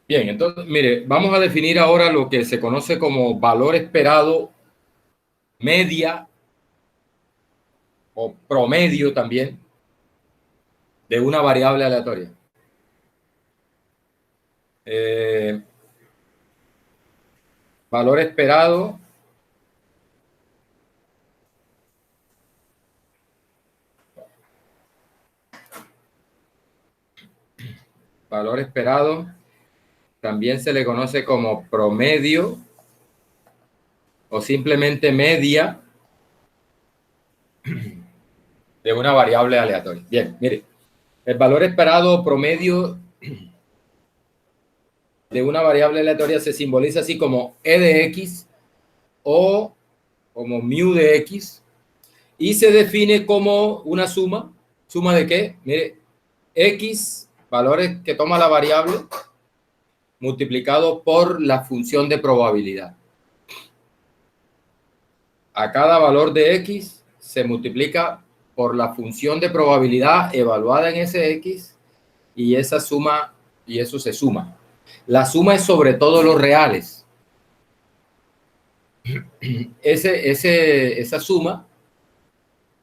Bien, entonces, mire, vamos a definir ahora lo que se conoce como valor esperado, media o promedio también de una variable aleatoria. Valor esperado también se le conoce como promedio o simplemente media de una variable aleatoria. Bien, mire, el valor esperado promedio de una variable aleatoria se simboliza así como e de x o como mu de x y se define como una suma. ¿Suma de qué? Mire, x, valores que toma la variable, multiplicado por la función de probabilidad. A cada valor de x se multiplica por la función de probabilidad evaluada en ese x y esa suma, y eso se suma. La suma es sobre todo los reales. Esa suma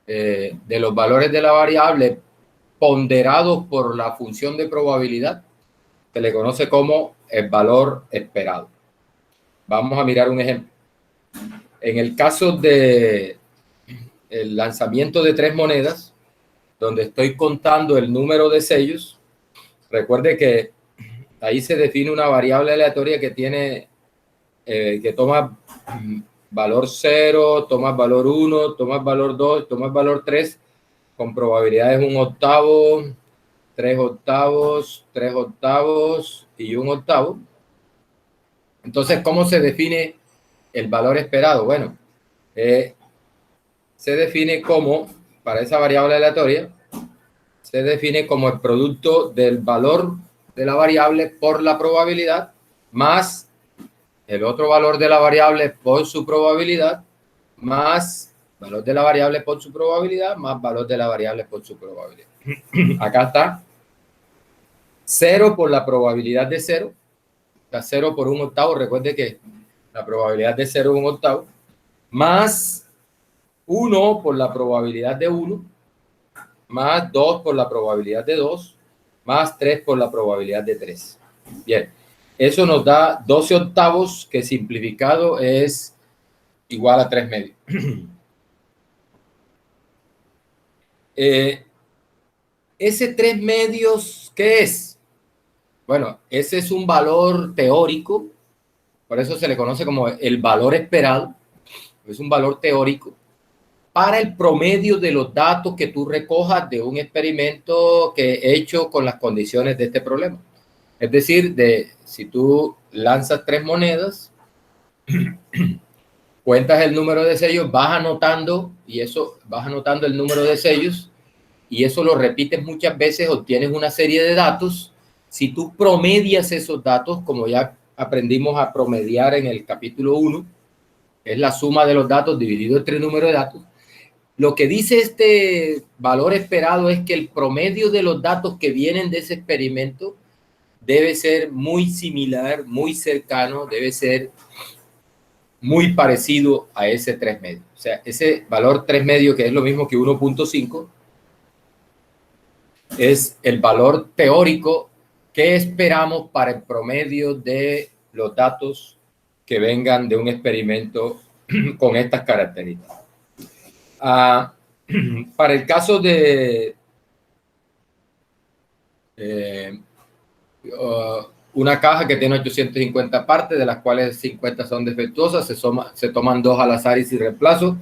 de los valores de la variable ponderados por la función de probabilidad se le conoce como el valor esperado. Vamos a mirar un ejemplo. En el caso de el lanzamiento de 3 monedas, donde estoy contando el número de sellos, recuerde que ahí se define una variable aleatoria que tiene, que toma valor 0, toma valor 1, toma valor 2, toma valor 3, con probabilidades 1 octavo, 3 octavos, 3 octavos y 1 octavo. Entonces, ¿cómo se define el valor esperado? Bueno, se define como, para esa variable aleatoria, se define como el producto del valor de la variable por la probabilidad más el otro valor de la variable por su probabilidad más valor de la variable por su probabilidad más valor de la variable por su probabilidad. Acá está 0 por la probabilidad de 0, está 0 por 1 octavo, recuerde que la probabilidad de 0 es 1 octavo, más 1 por la probabilidad de 1, más 2 por la probabilidad de 2, más 3 por la probabilidad de 3. Bien, eso nos da 12 octavos, que simplificado es igual a 3 medios. Ese 3 medios, ¿qué es? Bueno, ese es un valor teórico, por eso se le conoce como el valor esperado, es un valor teórico para el promedio de los datos que tú recojas de un experimento que he hecho con las condiciones de este problema. Es decir, si tú lanzas 3 monedas, cuentas el número de sellos, vas anotando el número de sellos y eso lo repites muchas veces, obtienes una serie de datos. Si tú promedias esos datos, como ya aprendimos a promediar en el capítulo 1, es la suma de los datos dividido entre el número de datos. Lo que dice este valor esperado es que el promedio de los datos que vienen de ese experimento debe ser muy similar, muy cercano, debe ser muy parecido a ese 3 medio. O sea, ese valor 3 medio, que es lo mismo que 1.5, es el valor teórico que esperamos para el promedio de los datos que vengan de un experimento con estas características. Para el caso de una caja que tiene 850 partes, de las cuales 50 son defectuosas, se toman 2 al azar y sin reemplazo,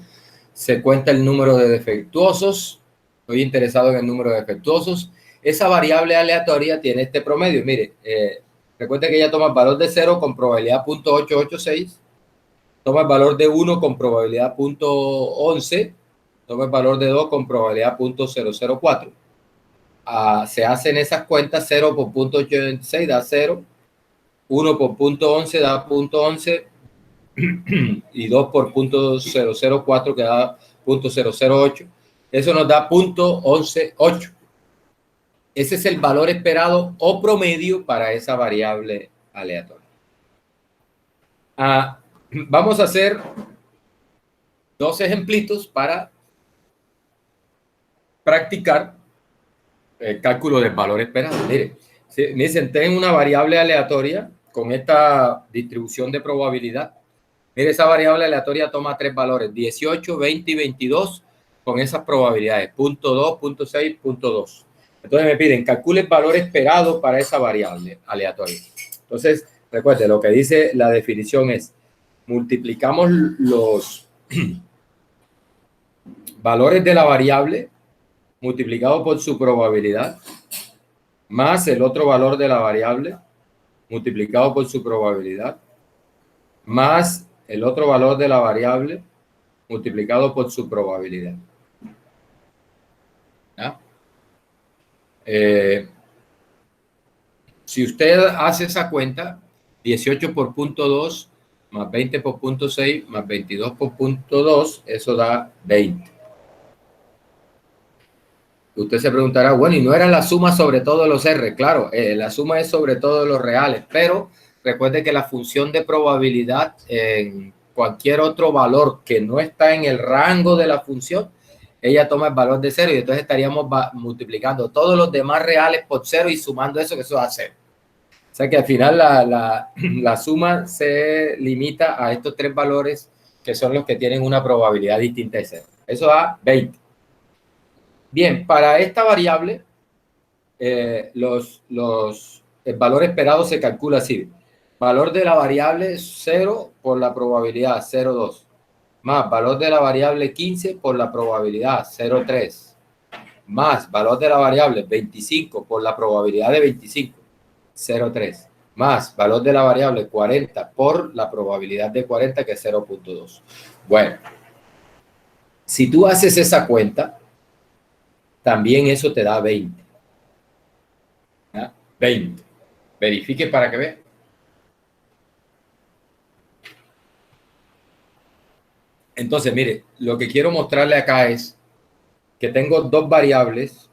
se cuenta el número de defectuosos, estoy interesado en el número de defectuosos, esa variable aleatoria tiene este promedio, mire, recuerda que ella toma el valor de 0 con probabilidad 0.886, toma el valor de 1 con probabilidad 0.11, toma el valor de 2 con probabilidad 0.004. Se hacen esas cuentas, 0 por 0.86 da 0, 1 por 0.11 da 0.11 y 2 por 0.004 que da 0.008. Eso nos da 0.118. Ese es el valor esperado o promedio para esa variable aleatoria. Vamos a hacer dos ejemplitos para practicar el cálculo del valor esperado. Mire, me dicen, ten una variable aleatoria con esta distribución de probabilidad. Mire, esa variable aleatoria toma tres valores, 18, 20 y 22, con esas probabilidades, 0.2, 0.6, 0.2. Entonces me piden, calcule el valor esperado para esa variable aleatoria. Entonces, recuerde, lo que dice la definición es, multiplicamos los valores de la variable multiplicado por su probabilidad, más el otro valor de la variable multiplicado por su probabilidad, más el otro valor de la variable multiplicado por su probabilidad. ¿Ya? Si usted hace esa cuenta, 18 por punto 2 más 20 por punto 6 más 22 por punto 2, eso da 20. Usted se preguntará, bueno, ¿y no era la suma sobre todos los R? Claro, la suma es sobre todos los reales, pero recuerde que la función de probabilidad en cualquier otro valor que no está en el rango de la función, ella toma el valor de 0 y entonces estaríamos multiplicando todos los demás reales por 0 y sumando eso, que eso da 0. O sea que al final la suma se limita a estos tres valores que son los que tienen una probabilidad distinta de 0. Eso da 20. Bien, para esta variable, el valor esperado se calcula así. Valor de la variable 0 por la probabilidad 0,2. Más valor de la variable 15 por la probabilidad 0,3. Más valor de la variable 25 por la probabilidad de 25, 0,3. Más valor de la variable 40 por la probabilidad de 40, que es 0,2. Bueno, si tú haces esa cuenta, también eso te da 20. ¿Ya? 20. Verifique para que vea. Entonces, mire, lo que quiero mostrarle acá es que tengo dos variables,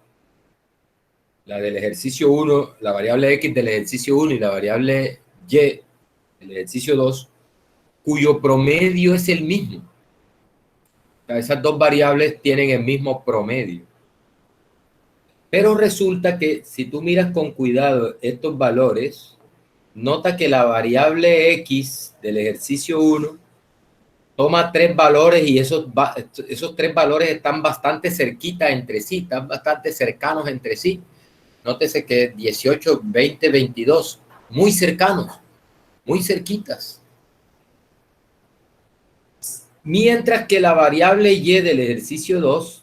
la del ejercicio 1, la variable X del ejercicio 1 y la variable Y del ejercicio 2, cuyo promedio es el mismo. O sea, esas dos variables tienen el mismo promedio. Pero resulta que si tú miras con cuidado estos valores, nota que la variable X del ejercicio 1 toma tres valores y esos tres valores están bastante cerquitas entre sí, están bastante cercanos entre sí. Nótese que 18, 20, 22, muy cercanos, muy cerquitas. Mientras que la variable Y del ejercicio 2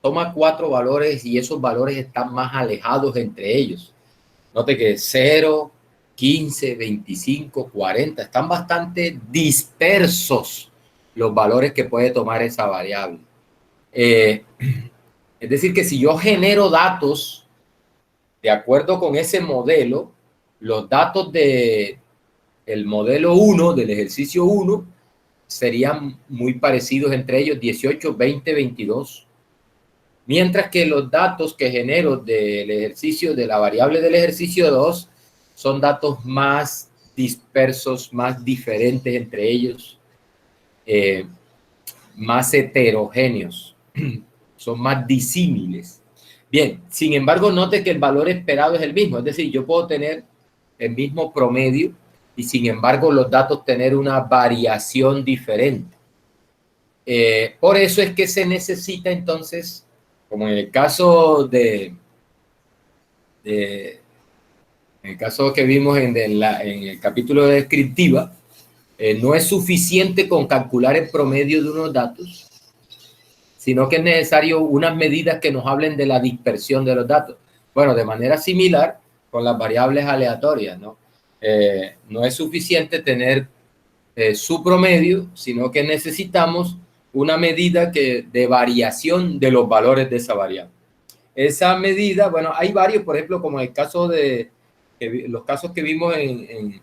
toma cuatro valores y esos valores están más alejados entre ellos. Note que 0, 15, 25, 40, están bastante dispersos los valores que puede tomar esa variable. Es decir, que si yo genero datos de acuerdo con ese modelo, los datos del modelo 1, del ejercicio 1, serían muy parecidos entre ellos, 18, 20, 22. Mientras que los datos que genero del ejercicio, de la variable del ejercicio 2, son datos más dispersos, más diferentes entre ellos, más heterogéneos, son más disímiles. Bien, sin embargo, note que el valor esperado es el mismo, es decir, yo puedo tener el mismo promedio y sin embargo los datos tener una variación diferente. Por eso es que se necesita entonces, como en el caso en el caso que vimos en el capítulo de descriptiva, no es suficiente con calcular el promedio de unos datos, sino que es necesario unas medidas que nos hablen de la dispersión de los datos. Bueno, de manera similar con las variables aleatorias, ¿no? No es suficiente tener su promedio, sino que necesitamos una medida de variación de los valores de esa variable. Esa medida, bueno, hay varios, por ejemplo, como el caso los casos que vimos en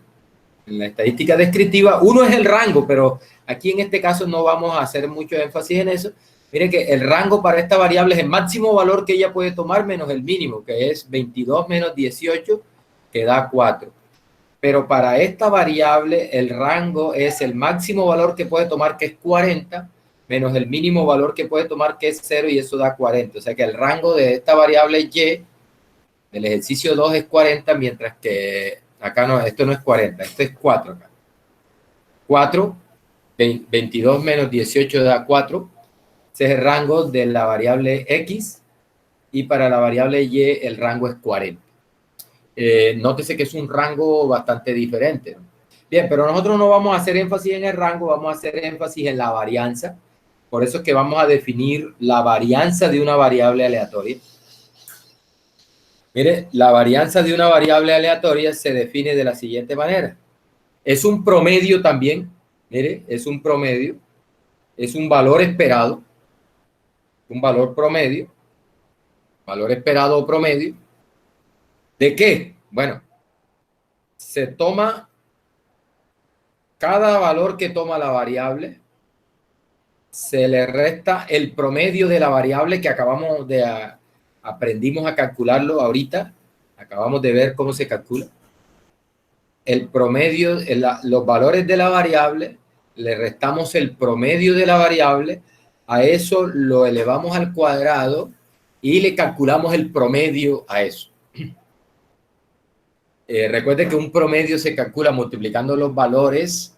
la estadística descriptiva. Uno es el rango, pero aquí en este caso no vamos a hacer mucho énfasis en eso. Mire que el rango para esta variable es el máximo valor que ella puede tomar menos el mínimo, que es 22 menos 18, que da 4. pero para esta variable el rango es el máximo valor que puede tomar, que es 40, menos el mínimo valor que puede tomar, que es 0, y eso da 40. O sea que el rango de esta variable y del ejercicio 2 es 40, mientras que acá no, esto no es 40, esto es 4 acá. 4, 22 menos 18 da 4. Ese es el rango de la variable x, y para la variable y el rango es 40. Nótese que es un rango bastante diferente. Bien, pero nosotros no vamos a hacer énfasis en el rango, vamos a hacer énfasis en la varianza. Por eso es que vamos a definir la varianza de una variable aleatoria. Mire, la varianza de una variable aleatoria se define de la siguiente manera. Es un promedio también, mire, es un promedio, es un valor esperado, un valor promedio, valor esperado o promedio. ¿De qué? Bueno, se toma cada valor que toma la variable, se le resta el promedio de la variable que acabamos de aprendimos a calcularlo ahorita, acabamos de ver cómo se calcula. El promedio, los valores de la variable, le restamos el promedio de la variable, a eso lo elevamos al cuadrado y le calculamos el promedio a eso. Recuerde que un promedio se calcula multiplicando los valores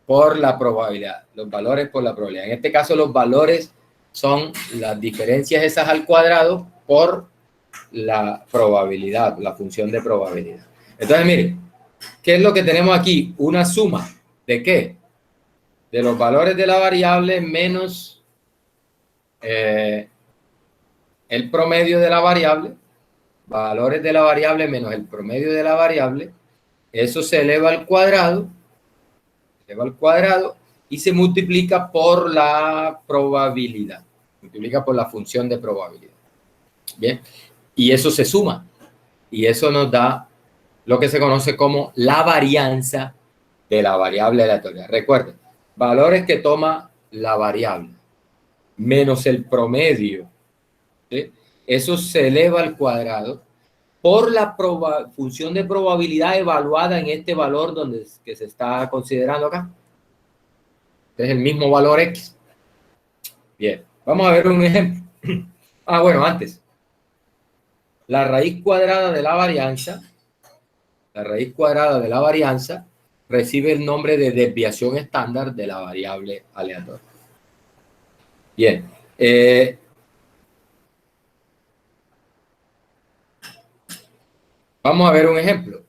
por la probabilidad, los valores por la probabilidad. En este caso, los valores son las diferencias esas al cuadrado por la probabilidad, la función de probabilidad. Entonces, mire, ¿qué es lo que tenemos aquí? Una suma. ¿De qué? De los valores de la variable menos el promedio de la variable, valores de la variable menos el promedio de la variable, eso se eleva al cuadrado, y se multiplica por la probabilidad, multiplica por la función de probabilidad. Bien, y eso se suma, y eso nos da lo que se conoce como la varianza de la variable aleatoria. Recuerden, valores que toma la variable menos el promedio, ¿sí? Eso se eleva al cuadrado por la función de probabilidad evaluada en este valor que se está considerando acá. Es el mismo valor X. Bien, vamos a ver un ejemplo. Bueno, antes. La raíz cuadrada de la varianza, recibe el nombre de desviación estándar de la variable aleatoria. Bien. Vamos a ver un ejemplo.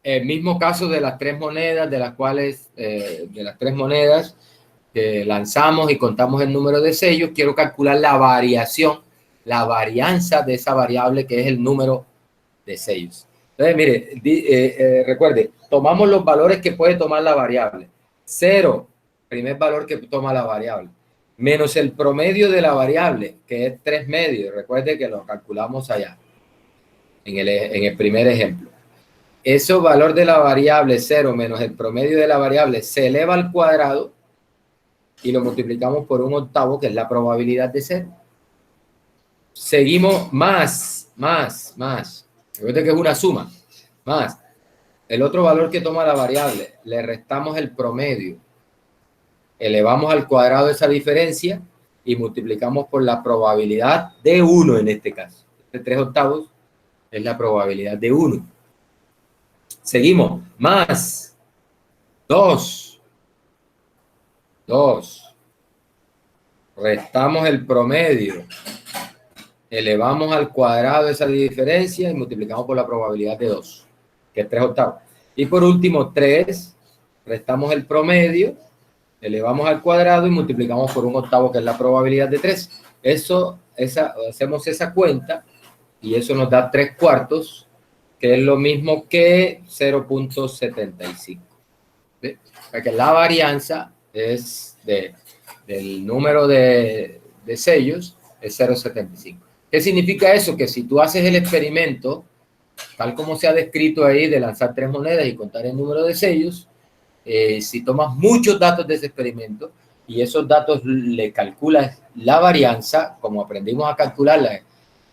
El mismo caso de las tres monedas, de las tres monedas que lanzamos y contamos el número de sellos. Quiero calcular la variación, la varianza de esa variable que es el número de sellos. Entonces, mire, recuerde, tomamos los valores que puede tomar la variable. 0, primer valor que toma la variable, menos el promedio de la variable, que es 3 medios. Recuerde que lo calculamos allá, en el primer ejemplo. Ese valor de la variable 0 menos el promedio de la variable se eleva al cuadrado y lo multiplicamos por 1/8, que es la probabilidad de 0. Seguimos más. Recuerden que es una suma. Más el otro valor que toma la variable, le restamos el promedio, elevamos al cuadrado esa diferencia y multiplicamos por la probabilidad de 1 en este caso. De 3/8 es la probabilidad de 1. Seguimos, más 2. Restamos el promedio, elevamos al cuadrado esa diferencia y multiplicamos por la probabilidad de 2, que es 3/8. Y por último, 3, restamos el promedio, elevamos al cuadrado y multiplicamos por 1/8, que es la probabilidad de 3. Hacemos esa cuenta y eso nos da 3/4, que es lo mismo que 0.75. ¿Sí? Porque la varianza es del número de sellos es 0.75. ¿Qué significa eso? Que si tú haces el experimento, tal como se ha descrito ahí, de lanzar 3 monedas y contar el número de sellos, si tomas muchos datos de ese experimento y esos datos le calculas la varianza, como aprendimos a calcularla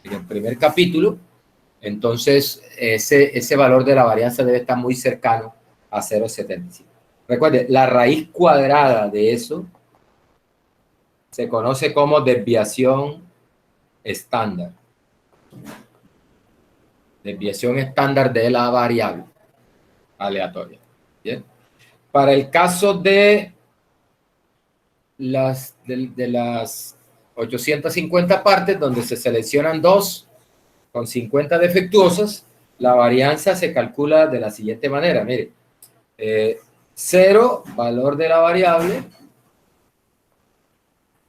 en el primer capítulo, Entonces, ese valor de la varianza debe estar muy cercano a 0,75. Recuerde, la raíz cuadrada de eso se conoce como desviación estándar. Desviación estándar de la variable aleatoria. ¿Bien? Para el caso de las 850 partes, donde se seleccionan 2 con 50 defectuosas, la varianza se calcula de la siguiente manera. Mire, 0, valor de la variable,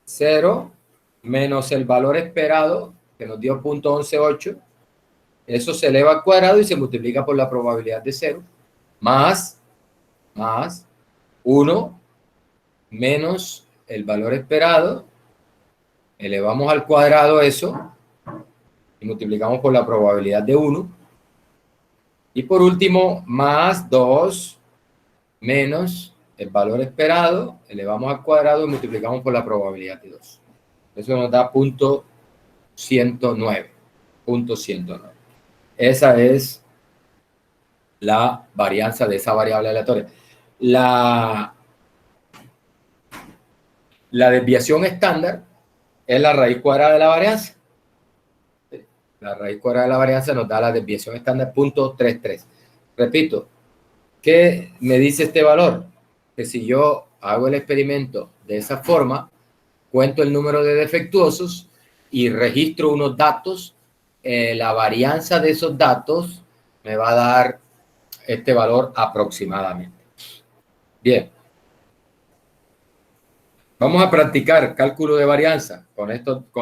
0 menos el valor esperado, que nos dio 0.118, eso se eleva al cuadrado y se multiplica por la probabilidad de 0, más 1 menos el valor esperado, elevamos al cuadrado eso y multiplicamos por la probabilidad de 1. Y por último, más 2 menos el valor esperado, elevamos al cuadrado y multiplicamos por la probabilidad de 2. Eso nos da 0.109. Esa es la varianza de esa variable aleatoria. La desviación estándar es la raíz cuadrada de la varianza. La raíz cuadrada de la varianza nos da la desviación estándar 0.33. Repito, ¿qué me dice este valor? Que si yo hago el experimento de esa forma, cuento el número de defectuosos y registro unos datos, la varianza de esos datos me va a dar este valor aproximadamente. Bien. Vamos a practicar cálculo de varianza con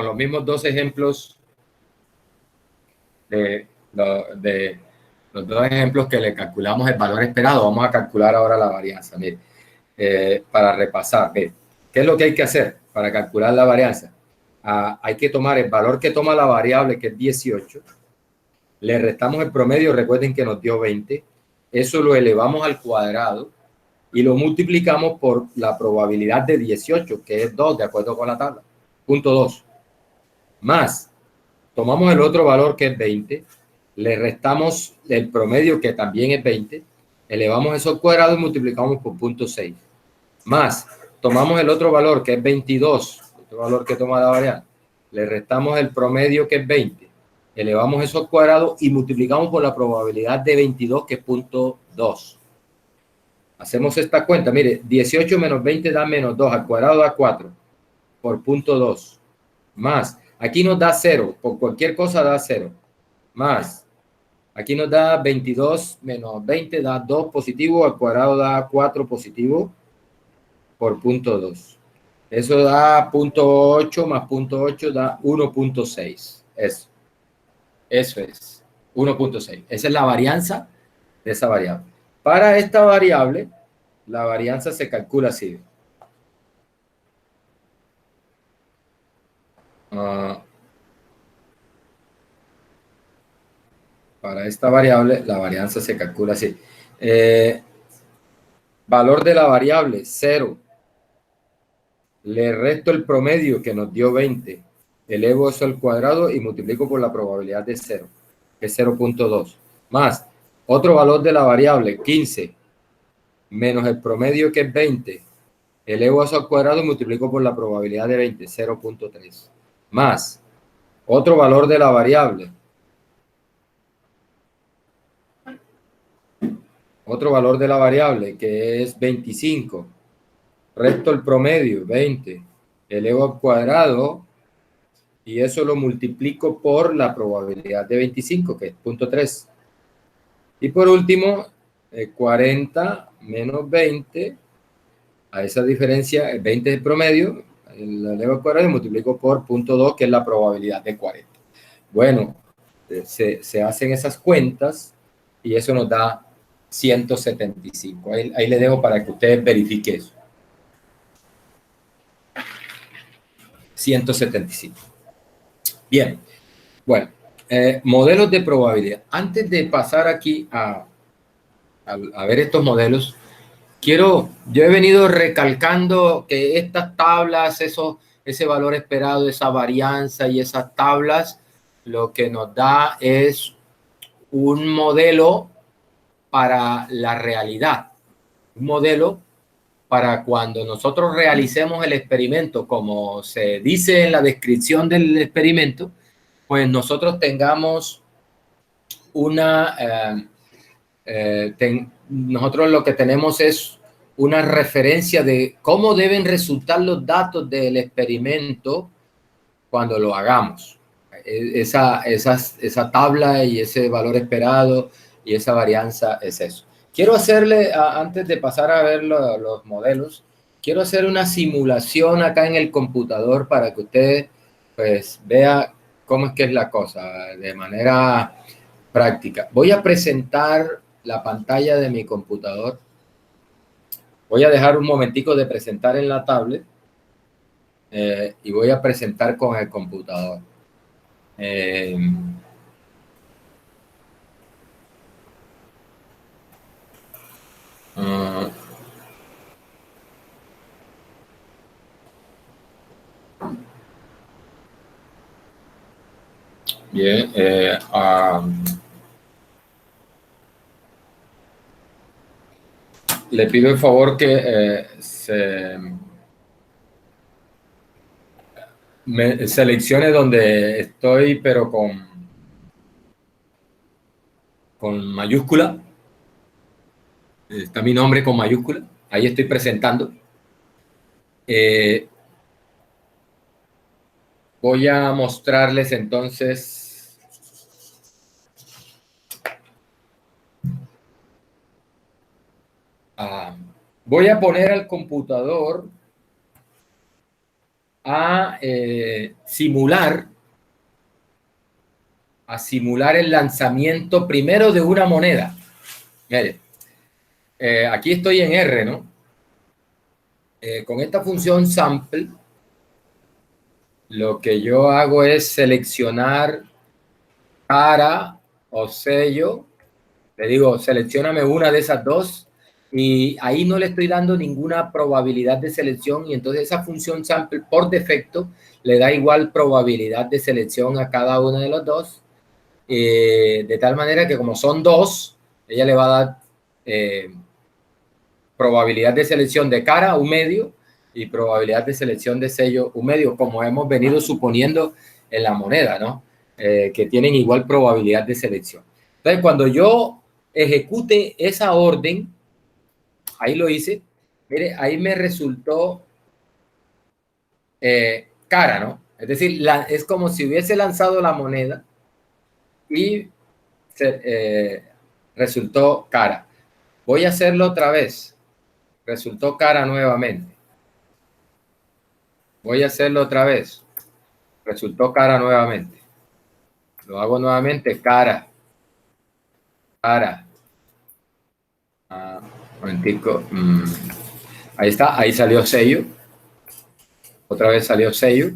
los mismos 2 ejemplos de los 2 ejemplos que le calculamos el valor esperado. Vamos a calcular ahora la varianza. Mire, para repasar, mire, ¿qué es lo que hay que hacer para calcular la varianza? Hay que tomar el valor que toma la variable, que es 18, le restamos el promedio, recuerden que nos dio 20, eso lo elevamos al cuadrado y lo multiplicamos por la probabilidad de 18, que es 2, de acuerdo con la tabla, 0.2, más, tomamos el otro valor que es 20, le restamos el promedio que también es 20, elevamos eso al cuadrado y multiplicamos por 0.6, más, tomamos el otro valor que es 22, otro valor que toma la variable, le restamos el promedio que es 20, elevamos eso al cuadrado y multiplicamos por la probabilidad de 22, que es 0.2. Hacemos esta cuenta, mire, 18 menos 20 da menos 2, al cuadrado da 4, por 0.2, más, aquí nos da 0, por cualquier cosa da 0, más, aquí nos da 22 menos 20 da 2 positivo, al cuadrado da 4 positivo, por 0.2. Eso da 0.8 más 0.8 da 1.6, eso es, 1.6, esa es la varianza de esa variable. Para esta variable, la varianza se calcula así. Para esta variable, la varianza se calcula así. Valor de la variable, 0. Le resto el promedio, que nos dio 20. Elevo eso al cuadrado y multiplico por la probabilidad de 0, que es 0.2. Más, otro valor de la variable, 15. Menos el promedio, que es 20. Elevo eso al cuadrado y multiplico por la probabilidad de 20, 0.3. Más, otro valor de la variable. Otro valor de la variable, que es 25. Resto el promedio, 20. Elevo al cuadrado y eso lo multiplico por la probabilidad de 25, que es 0.3. Y por último, 40 menos 20, a esa diferencia, 20 es el promedio, lo elevo al cuadrado y multiplico por 0.2, que es la probabilidad de 40. Bueno, se hacen esas cuentas y eso nos da 175. Ahí le dejo para que ustedes verifiquen eso. 175. Bien, bueno, modelos de probabilidad. Antes de pasar aquí a ver estos modelos, yo he venido recalcando que estas tablas, ese valor esperado, esa varianza y esas tablas, lo que nos da es un modelo para la realidad, un modelo para cuando nosotros realicemos el experimento, como se dice en la descripción del experimento, pues nosotros tengamos nosotros lo que tenemos es una referencia de cómo deben resultar los datos del experimento cuando lo hagamos. Esa tabla y ese valor esperado y esa varianza es eso. Quiero hacerle, antes de pasar a ver los modelos, quiero hacer una simulación acá en el computador para que usted pues vea cómo es que es la cosa de manera práctica. Voy a presentar la pantalla de mi computador. Voy a dejar un momentico de presentar en la tablet y voy a presentar con el computador. Bien, le pido el favor que me seleccione donde estoy, pero con mayúscula. Está mi nombre con mayúscula. Ahí estoy presentando. Voy a mostrarles entonces. Voy a poner al computador a simular el lanzamiento primero de una moneda. Mire, aquí estoy en R, ¿no? Con esta función sample, lo que yo hago es seleccionar cara o sello. Le digo, seleccióname una de esas dos y ahí no le estoy dando ninguna probabilidad de selección y entonces esa función sample por defecto le da igual probabilidad de selección a cada una de los dos, de tal manera que como son dos, ella le va a dar probabilidad de selección de cara un medio y probabilidad de selección de sello un medio, como hemos venido suponiendo en la moneda, ¿no? Que tienen igual probabilidad de selección. Entonces, cuando yo ejecute esa orden, ahí lo hice, mire, ahí me resultó cara, ¿no? Es decir, es como si hubiese lanzado la moneda y resultó cara. Voy a hacerlo otra vez. Resultó cara nuevamente. Voy a hacerlo otra vez. Resultó cara nuevamente. Lo hago nuevamente, cara. Cara. Un momentico. Ahí está, ahí salió sello. Otra vez salió sello.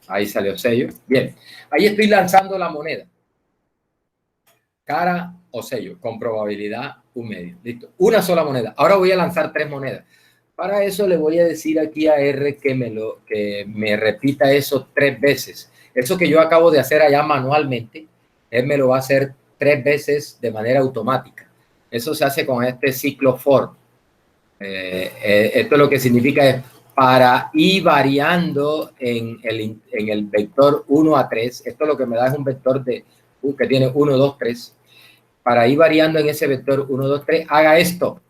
Ahí salió sello. Bien, ahí estoy lanzando la moneda. Cara o sello, con probabilidad un medio. Listo, una sola moneda. Ahora voy a lanzar tres monedas. Para eso le voy a decir aquí a R que me repita eso tres veces. Eso que yo acabo de hacer allá manualmente, él me lo va a hacer tres veces de manera automática. Eso se hace con este ciclo for. Esto lo que significa es para ir variando en el vector 1 a 3. Esto lo que me da es un vector que tiene 1, 2, 3. Para ir variando en ese vector 1, 2, 3, haga esto.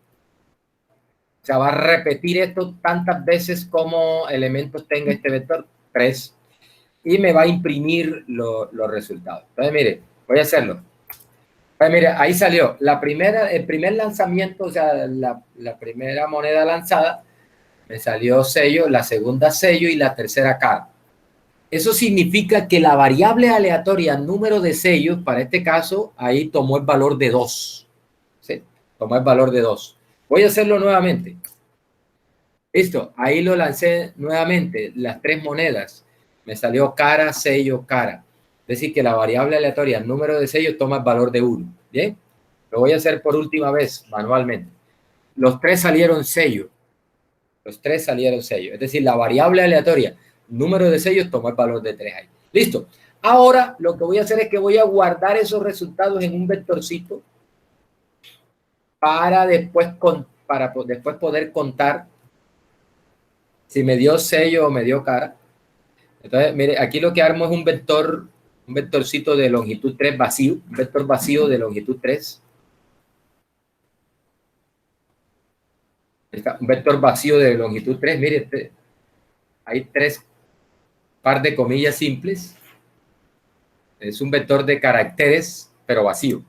O sea, va a repetir esto tantas veces como elementos tenga este vector, 3, y me va a imprimir los resultados. Entonces, mire, voy a hacerlo. Entonces, mire, ahí salió el primer lanzamiento, o sea, la primera moneda lanzada, me salió sello, la segunda sello y la tercera cara. Eso significa que la variable aleatoria número de sellos, para este caso, ahí tomó el valor de 2. ¿Sí? Tomó el valor de 2. Voy a hacerlo nuevamente. Listo, ahí lo lancé nuevamente, las tres monedas. Me salió cara, sello, cara. Es decir, que la variable aleatoria, el número de sellos, toma el valor de 1. Bien, lo voy a hacer por última vez manualmente. Los tres salieron sello. Los tres salieron sello. Es decir, la variable aleatoria, número de sellos, toma el valor de 3 ahí. Listo. Ahora lo que voy a hacer es que voy a guardar esos resultados en un vectorcito para después, después poder contar si me dio sello o me dio cara. Entonces, mire, aquí lo que armo es un vectorcito de longitud 3 vacío, un vector vacío de longitud 3. Un vector vacío de longitud 3, mire, hay 3 par de comillas simples. Es un vector de caracteres, pero vacío.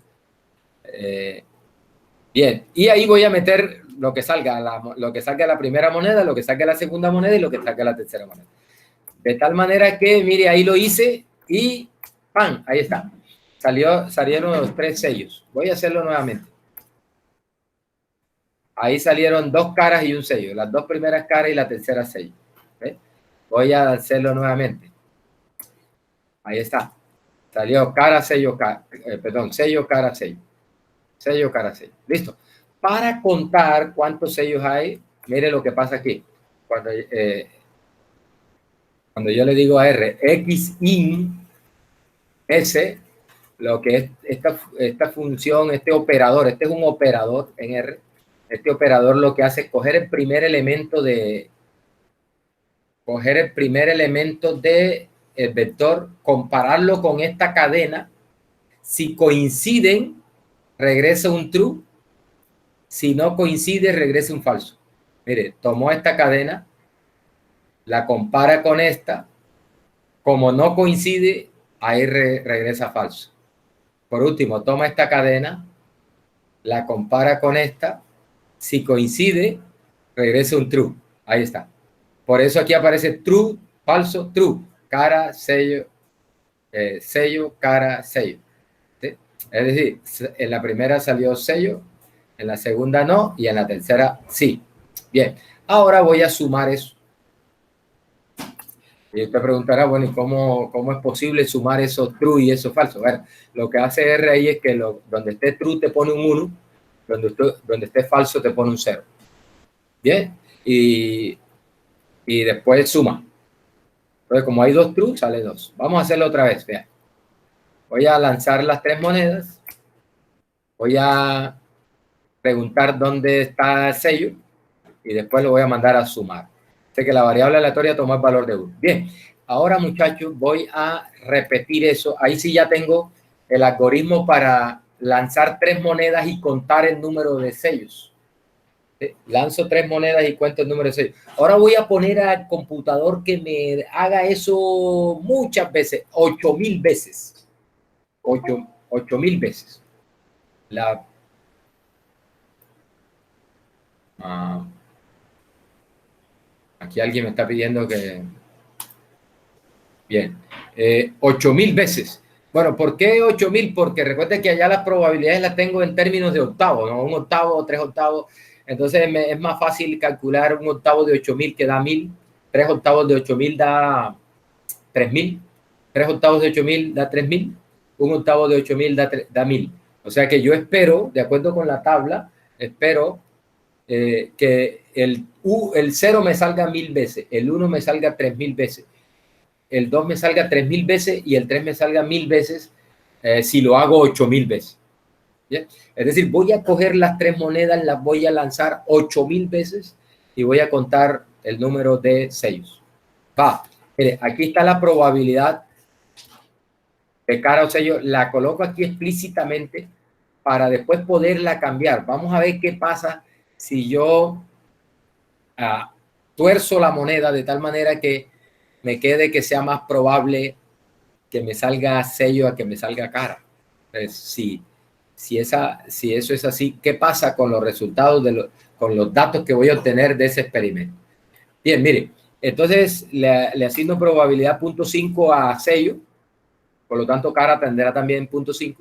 Bien, y ahí voy a meter lo que salga, lo que salga la primera moneda, lo que salga la segunda moneda y lo que salga la tercera moneda. De tal manera que, mire, ahí lo hice y ¡pam! Ahí está. Salieron los 3 sellos. Voy a hacerlo nuevamente. Ahí salieron 2 caras y un sello. Las 2 primeras caras y la tercera sello. ¿Ve? Voy a hacerlo nuevamente. Ahí está. Salió cara, sello, sello, cara, sello. Sello, cara, sello. Listo. Para contar cuántos sellos hay, mire lo que pasa aquí. Cuando yo le digo a R, X in S, lo que es esta función, este operador, este es un operador en R. Este operador lo que hace es coger el primer elemento del vector, compararlo con esta cadena. Si coinciden, regresa un true. Si no coincide, regresa un falso. Mire, tomó esta cadena, la compara con esta. Como no coincide, ahí regresa falso. Por último, toma esta cadena, la compara con esta. Si coincide, regresa un true. Ahí está. Por eso aquí aparece true, falso, true. Cara, sello, sello, cara, sello. ¿Sí? Es decir, en la primera salió sello, en la segunda no, y en la tercera sí. Bien, ahora voy a sumar eso. Y usted preguntará, bueno, ¿y cómo es posible sumar esos true y esos falsos? Bueno, lo que hace R ahí es que donde esté true te pone un 1, donde esté falso te pone un 0. Bien, y después suma. Entonces, como hay 2 true, sale 2. Vamos a hacerlo otra vez, vean. Voy a lanzar las 3 monedas. Voy a preguntar dónde está el sello y después lo voy a mandar a sumar. Sé que la variable aleatoria toma el valor de 1. Bien, ahora muchachos voy a repetir eso. Ahí sí ya tengo el algoritmo para lanzar 3 monedas y contar el número de sellos. Lanzo 3 monedas y cuento el número de sellos. Ahora voy a poner al computador que me haga eso muchas veces, 8,000 veces. 8,000 veces. Aquí alguien me está pidiendo que... Bien. 8,000 veces. Bueno, ¿por qué 8,000? Porque recuerden que allá las probabilidades las tengo en términos de octavos, ¿no? 1 octavo, 3 octavos. Entonces es más fácil calcular 1 octavo de 8,000 que da 1,000. 3 octavos de 8,000 da 3,000. 3 octavos de 8,000 da 3,000. 1 octavo de 8,000 da 1,000. O sea que yo espero, de acuerdo con la tabla, espero que el 0 me salga 1,000 veces, el 1 me salga 3,000 veces, el 2 me salga 3,000 veces y el 3 me salga 1,000 veces si lo hago 8,000 veces. ¿Bien? Es decir, voy a coger las 3 monedas, las voy a lanzar 8,000 veces y voy a contar el número de sellos. Va, mire, aquí está la probabilidad de cara o sello, la coloco aquí explícitamente para después poderla cambiar. Vamos a ver qué pasa si yo tuerzo la moneda de tal manera que me quede que sea más probable que me salga sello a que me salga cara. Entonces, si eso es así, ¿qué pasa con los resultados, con los datos que voy a obtener de ese experimento? Bien, mire, entonces le asigno probabilidad 0.5 a sello, por lo tanto cara tendrá también 0.5.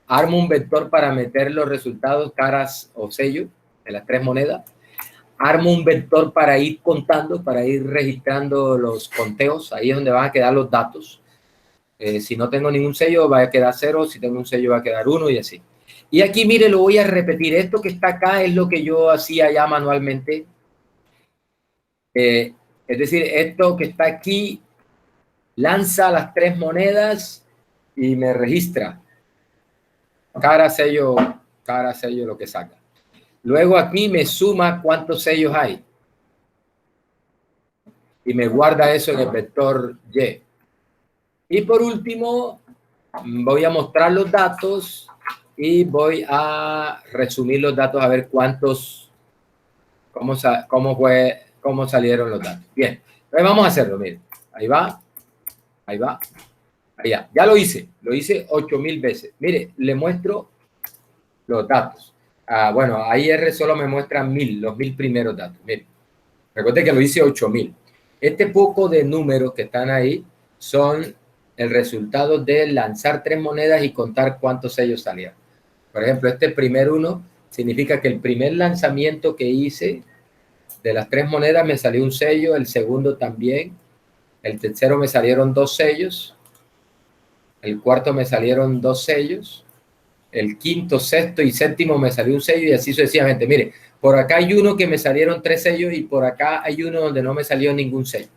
Armo un vector para meter los resultados caras o sello de las 3 monedas. Armo un vector para ir contando, para ir registrando los conteos. Ahí es donde van a quedar los datos. Si no tengo ningún sello, va a quedar 0. Si tengo un sello, va a quedar 1 y así. Y aquí, mire, lo voy a repetir. Esto que está acá es lo que yo hacía ya manualmente. Es decir, esto que está aquí, lanza las 3 monedas y me registra cara, sello, lo que saca. Luego aquí me suma cuántos sellos hay y me guarda eso en el vector Y. Y por último, voy a mostrar los datos y voy a resumir los datos a ver cuántos, cómo salieron los datos. Bien, entonces vamos a hacerlo, miren. Ahí va, allá. Ya lo hice 8,000 veces. Mire, le muestro los datos. Bueno, ahí R solo me muestra 1,000, los 1,000 primeros datos. Mire, recuerde que lo hice 8,000. Este poco de números que están ahí son el resultado de lanzar 3 monedas y contar cuántos sellos salieron. Por ejemplo, este primer uno significa que el primer lanzamiento que hice de las 3 monedas me salió un sello, el segundo también, el tercero me salieron 2 sellos, el cuarto me salieron 2 sellos, el quinto, sexto y séptimo me salió un sello y así sucesivamente. Mire, por acá hay uno que me salieron 3 sellos y por acá hay uno donde no me salió ningún sello.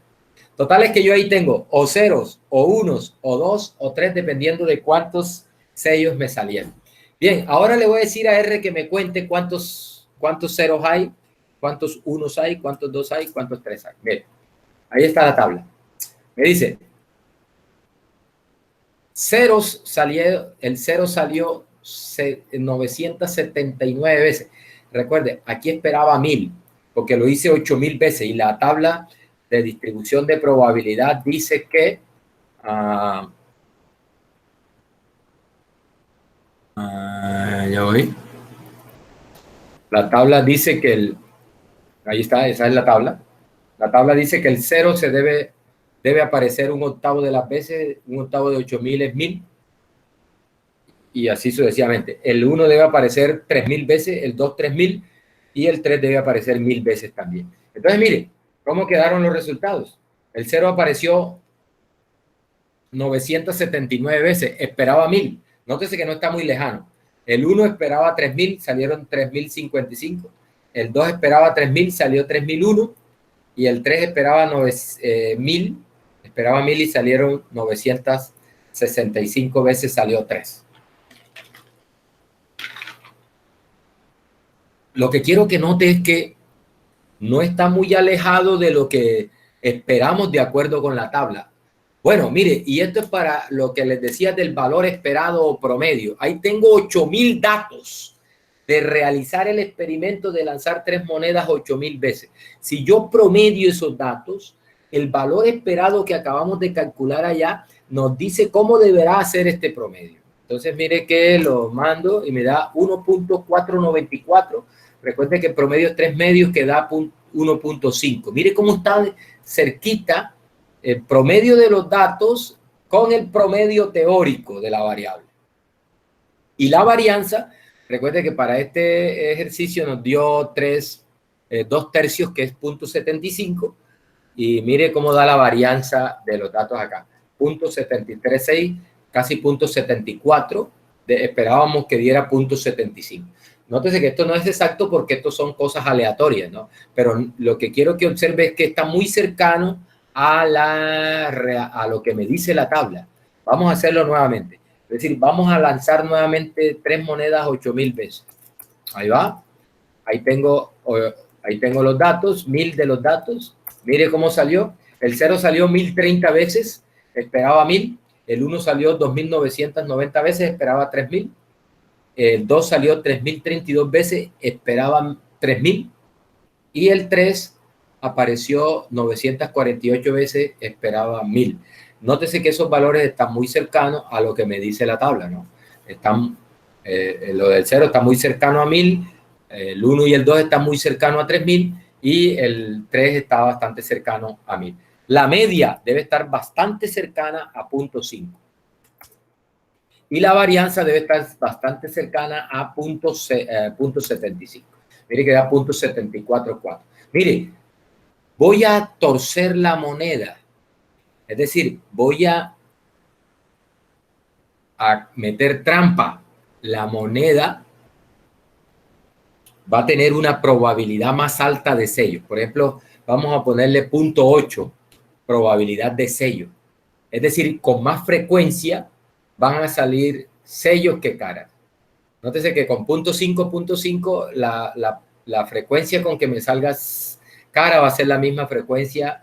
Total es que yo ahí tengo o ceros, o unos, o 2, o 3, dependiendo de cuántos sellos me salieron. Bien, ahora le voy a decir a R que me cuente cuántos ceros hay, cuántos unos hay, cuántos 2 hay, cuántos 3 hay. Bien, ahí está la tabla. Me dice, ceros el cero salió 979 veces. Recuerde, aquí esperaba 1,000, porque lo hice 8,000 veces y la tabla de distribución de probabilidad dice que ya voy. La tabla dice que ahí está, esa es la tabla. La tabla dice que el 0 debe aparecer un octavo de las veces, un octavo de 8,000 es 1,000 y así sucesivamente. El 1 debe aparecer 3,000 veces, el 2 3,000 y el 3 debe aparecer 1,000 veces también. Entonces, mire, ¿cómo quedaron los resultados? El 0 apareció 979 veces, esperaba 1,000. Nótese que no está muy lejano. El 1 esperaba 3,000, salieron 3,055. El 2 esperaba 3,000, salió 3,001. Y el 3 esperaba 1,000, esperaba 1,000 y salieron 965 veces, salió 3. Lo que quiero que note es que no está muy alejado de lo que esperamos de acuerdo con la tabla. Bueno, mire, y esto es para lo que les decía del valor esperado o promedio. Ahí tengo 8,000 datos de realizar el experimento de lanzar 3 monedas 8,000 veces. Si yo promedio esos datos, el valor esperado que acabamos de calcular allá nos dice cómo deberá hacer este promedio. Entonces, mire que lo mando y me da 1.494. Recuerde que el promedio es 3 medios, que da 1.5. Mire cómo está cerquita el promedio de los datos con el promedio teórico de la variable. Y la varianza, recuerde que para este ejercicio nos dio 2 tercios, que es 0.75. Y mire cómo da la varianza de los datos acá. 0.736, casi 0.74. Esperábamos que diera 0.75. Nótese que esto no es exacto porque estos son cosas aleatorias, ¿no? Pero lo que quiero que observe es que está muy cercano a lo que me dice la tabla. Vamos a hacerlo nuevamente. Es decir, vamos a lanzar nuevamente 3 monedas 8,000 veces. Ahí va. Ahí tengo los datos, 1,000 de los datos. Mire cómo salió. El 0 salió 1,030 veces, esperaba 1,000. El 1 salió 2,990 veces, esperaba 3,000. El 2 salió 3,032 veces, esperaban 3,000. Y el 3 apareció 948 veces, esperaba 1,000. Nótese que esos valores están muy cercanos a lo que me dice la tabla, ¿no? Lo del 0 está muy cercano a 1,000, el 1 y el 2 están muy cercanos a 3,000 y el 3 está bastante cercano a 1,000. La media debe estar bastante cercana a 0.5. Y la varianza debe estar bastante cercana a 0.75. Mire que da 0.744. Mire, voy a torcer la moneda. Es decir, voy a meter trampa. La moneda va a tener una probabilidad más alta de sello. Por ejemplo, vamos a ponerle 0.8 probabilidad de sello. Es decir, con más frecuencia van a salir sellos que caras. Nótese que con .5 la frecuencia con que me salga cara va a ser la misma frecuencia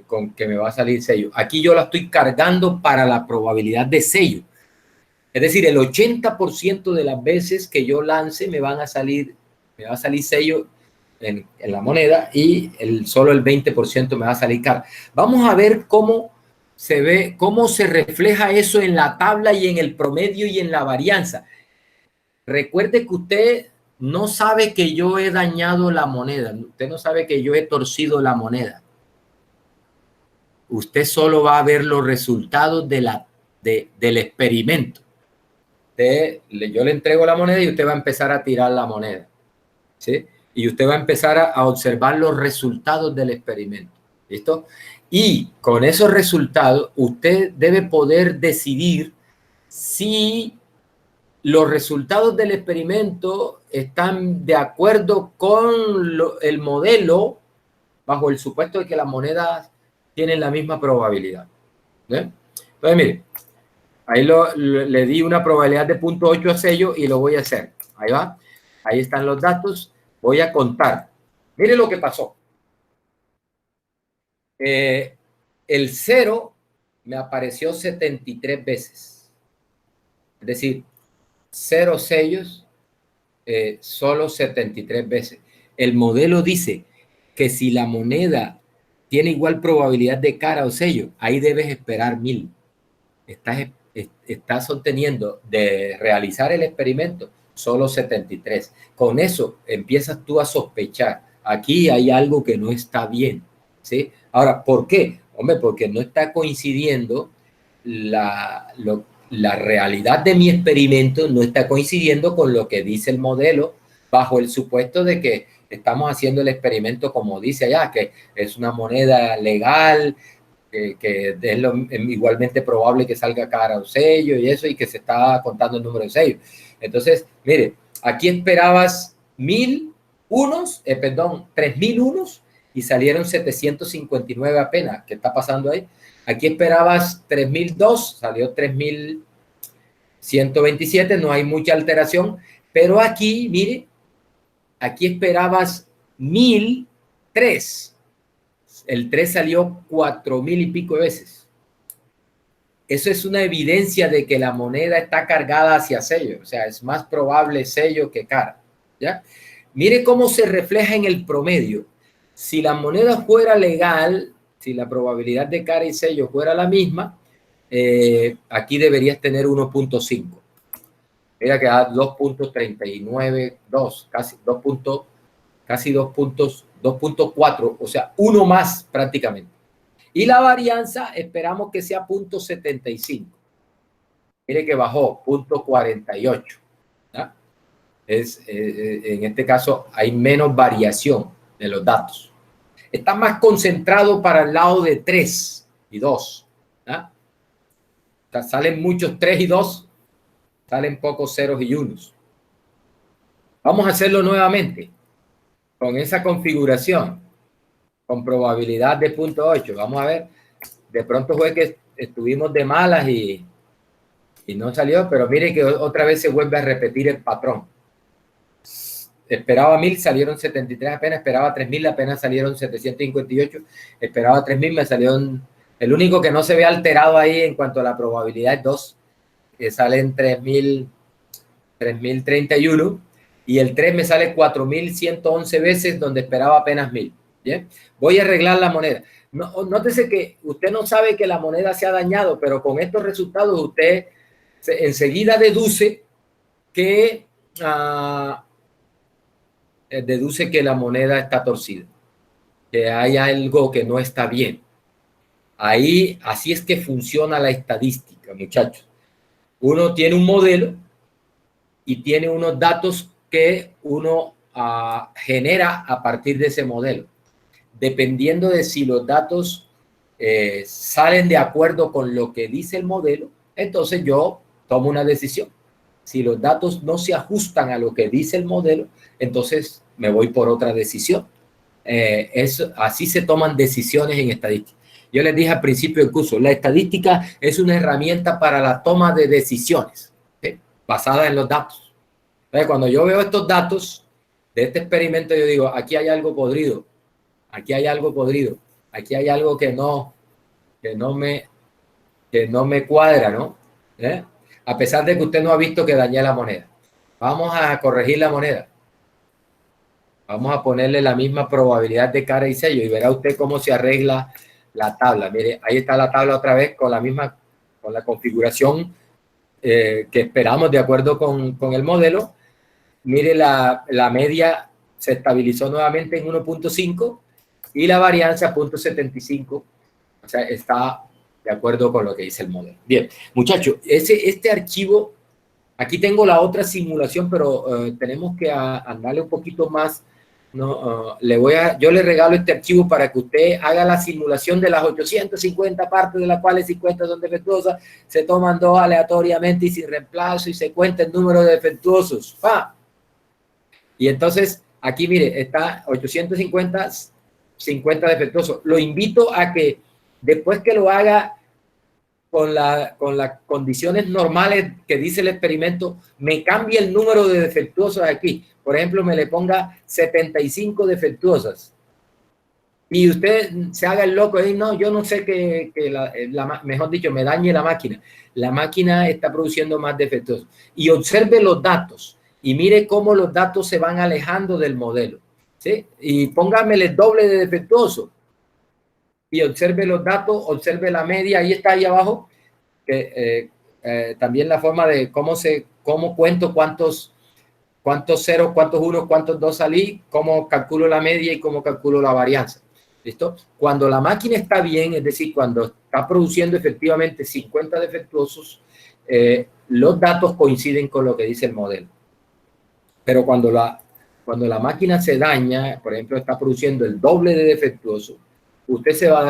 con que me va a salir sello. Aquí yo la estoy cargando para la probabilidad de sello. Es decir, el 80% de las veces que yo lance me va a salir sello en la moneda y solo el 20% me va a salir cara. Vamos a ver cómo se ve, cómo se refleja eso en la tabla y en el promedio y en la varianza. Recuerde que usted no sabe que yo he dañado la moneda. Usted no sabe que yo he torcido la moneda. Usted solo va a ver los resultados del experimento. Yo le entrego la moneda y usted va a empezar a tirar la moneda, ¿sí? Y usted va a empezar a observar los resultados del experimento. ¿Listo? Y con esos resultados, usted debe poder decidir si los resultados del experimento están de acuerdo con el modelo, bajo el supuesto de que las monedas tienen la misma probabilidad. ¿Bien? Entonces, mire, ahí le di una probabilidad de 0.8 a sello y lo voy a hacer. Ahí va. Ahí están los datos. Voy a contar. Mire lo que pasó. El 0 me apareció 73 veces. Es decir, 0 sellos, solo 73 veces. El modelo dice que si la moneda tiene igual probabilidad de cara o sello, ahí debes esperar 1000. Estás obteniendo de realizar el experimento solo 73. Con eso empiezas tú a sospechar. Aquí hay algo que no está bien, ¿sí? Ahora, ¿por qué? Hombre, porque no está coincidiendo la realidad de mi experimento, no está coincidiendo con lo que dice el modelo, bajo el supuesto de que estamos haciendo el experimento como dice allá, que es una moneda legal, que es igualmente probable que salga cara o sello y eso, y que se está contando el número de sellos. Entonces, mire, aquí esperabas 1000 unos, 3000 unos y salieron 759 apenas. ¿Qué está pasando ahí? Aquí esperabas 3002, salió 3127, no hay mucha alteración, pero aquí, mire, aquí esperabas 1003. El 3 salió 4000 y pico de veces. Eso es una evidencia de que la moneda está cargada hacia sello. O sea, es más probable sello que cara. ¿Ya? Mire cómo se refleja en el promedio. Si la moneda fuera legal, si la probabilidad de cara y sello fuera la misma, aquí deberías tener 1.5. Mira que da 2.392, casi 2 puntos, casi 2 puntos, 2.4, o sea, uno más prácticamente. Y la varianza esperamos que sea 0.75. Mire que bajó 0.48. En este caso hay menos variación de los datos. Está más concentrado para el lado de 3 y 2. O sea, salen muchos 3 y 2, salen pocos ceros y unos. Vamos a hacerlo nuevamente con esa configuración, con probabilidad de 0.8. Vamos a ver, de pronto fue que estuvimos de malas y no salió, pero mire que otra vez se vuelve a repetir el patrón. Esperaba 1000, salieron 73 apenas, esperaba 3000, apenas salieron 758, esperaba 3000, me salieron, el único que no se ve alterado ahí en cuanto a la probabilidad es 2, que salen 3031, y el 3 me sale 4111 veces donde esperaba apenas 1000. ¿Bien? Voy a arreglar la moneda. Nótese que usted no sabe que la moneda se ha dañado, pero con estos resultados usted enseguida deduce que la moneda está torcida, que hay algo que no está bien. Ahí, así es que funciona la estadística, muchachos. Uno tiene un modelo y tiene unos datos que uno genera a partir de ese modelo. Dependiendo de si los datos salen de acuerdo con lo que dice el modelo, entonces yo tomo una decisión. Si los datos no se ajustan a lo que dice el modelo, entonces me voy por otra decisión. Así se toman decisiones en estadística. Yo les dije al principio del curso, la estadística es una herramienta para la toma de decisiones, ¿sí? Basada en los datos. Entonces, cuando yo veo estos datos de este experimento, yo digo, aquí hay algo podrido, aquí hay algo podrido, aquí hay algo que no me cuadra, ¿no? ¿Eh? A pesar de que usted no ha visto que dañé la moneda. Vamos a corregir la moneda. Vamos a ponerle la misma probabilidad de cara y sello y verá usted cómo se arregla la tabla. Mire, ahí está la tabla otra vez con la configuración que esperamos de acuerdo con el modelo. Mire, la media se estabilizó nuevamente en 1.5 y la varianza 0.75. O sea, está de acuerdo con lo que dice el modelo. Bien, muchachos, este archivo, aquí tengo la otra simulación, pero tenemos que andarle un poquito más. No, yo le regalo este archivo para que usted haga la simulación de las 850 partes, de las cuales 50 son defectuosas, se toman 2 aleatoriamente y sin reemplazo y se cuenta el número de defectuosos. ¡Pa! Y entonces, aquí mire, está 850, 50 defectuosos. Lo invito a que después que lo haga con las condiciones normales que dice el experimento, me cambie el número de defectuosos aquí. Por ejemplo, me le ponga 75 defectuosas. Y usted se haga el loco y no, yo no sé que mejor dicho, me dañe la máquina. La máquina está produciendo más defectuosos. Y observe los datos y mire cómo los datos se van alejando del modelo. ¿Sí? Y póngamele el doble de defectuoso. Y observe los datos, observe la media, ahí está ahí abajo. También la forma de cómo cuento cuántos ceros, cuántos unos, cuántos dos salí, cómo calculo la media y cómo calculo la varianza. ¿Listo? Cuando la máquina está bien, es decir, cuando está produciendo efectivamente 50 defectuosos, los datos coinciden con lo que dice el modelo. Pero cuando la máquina se daña, por ejemplo, está produciendo el doble de defectuosos, usted se va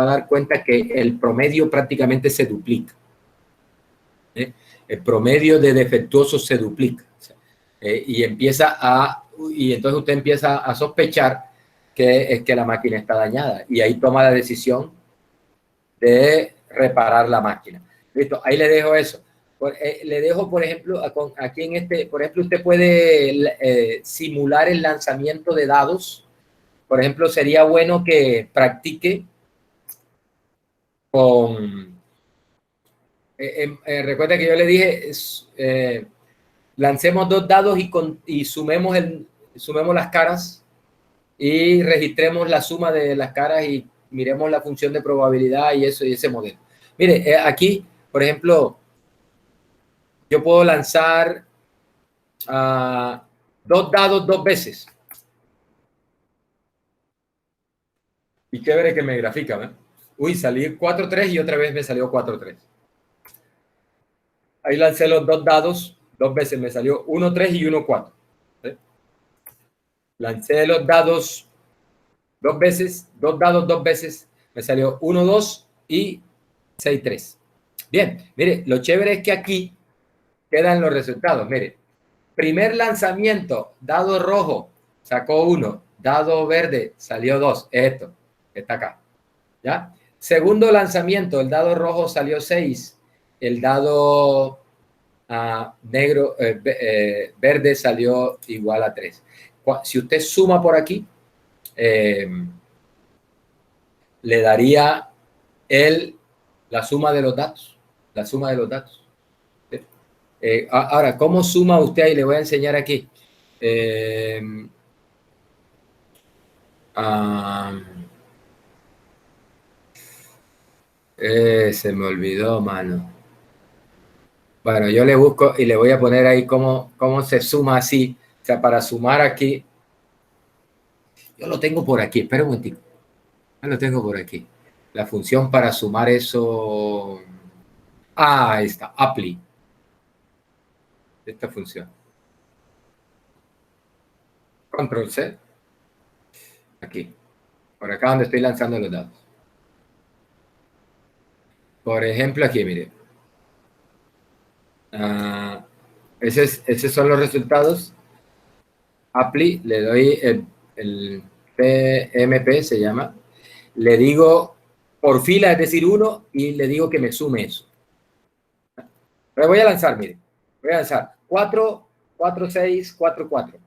a dar cuenta que el promedio prácticamente se duplica. El promedio de defectuosos se duplica. Y entonces usted empieza a sospechar que es que la máquina está dañada. Y ahí toma la decisión de reparar la máquina. Listo, ahí le dejo eso. Le dejo, por ejemplo, aquí en por ejemplo, usted puede simular el lanzamiento de dados. Por ejemplo, sería bueno que practique con... recuerda que yo le dije, lancemos 2 dados y sumemos las caras y registremos la suma de las caras y miremos la función de probabilidad y ese modelo. Mire, aquí, por ejemplo, yo puedo lanzar 2 dados 2 veces. Y chévere que me grafica, ¿eh? Uy, salí 4-3 y otra vez me salió 4-3. Ahí lancé los 2 dados 2 veces, me salió 1-3 y 1-4. ¿Sí? Lancé los dados 2 veces, 2 dados 2 veces, me salió 1-2 y 6-3. Bien, mire, lo chévere es que aquí quedan los resultados. Mire, primer lanzamiento, dado rojo, sacó 1, dado verde, salió 2. Esto, que está acá. ¿Ya? Segundo lanzamiento, el dado rojo salió 6, el dado negro, verde salió igual a 3. Si usted suma por aquí, le daría la suma de los datos. La suma de los datos. Ahora, ¿cómo suma usted? Ahí le voy a enseñar aquí. Se me olvidó, mano. Bueno, yo le busco y le voy a poner ahí cómo se suma así. O sea, para sumar aquí. Yo lo tengo por aquí. Espera un momentito. Yo lo tengo por aquí. La función para sumar eso. Ahí está. Apply. Esta función. Control C. Aquí. Por acá donde estoy lanzando los datos. Por ejemplo, aquí, mire. Esos son los resultados. Apply, le doy el PMP, se llama. Le digo por fila, es decir, 1, y le digo que me sume eso. Pero voy a lanzar, mire, voy a lanzar 4, 4, 6, 4, 4.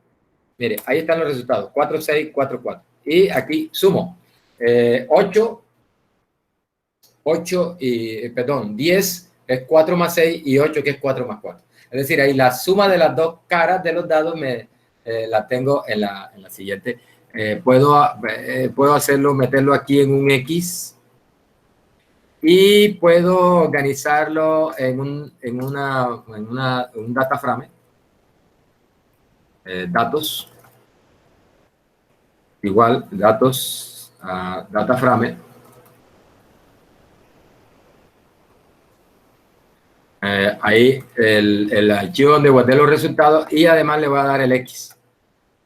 Mire, ahí están los resultados, 4, 6, 4, 4. Y aquí sumo 8 y, perdón, 10 es 4 más 6 y 8 que es 4 más 4. Es decir, ahí la suma de las dos caras de los dados la tengo en la siguiente. Puedo hacerlo, meterlo aquí en un X y puedo organizarlo en un data frame. Datos, igual, datos, data frame. Ahí el archivo donde guardé los resultados y además le voy a dar el X.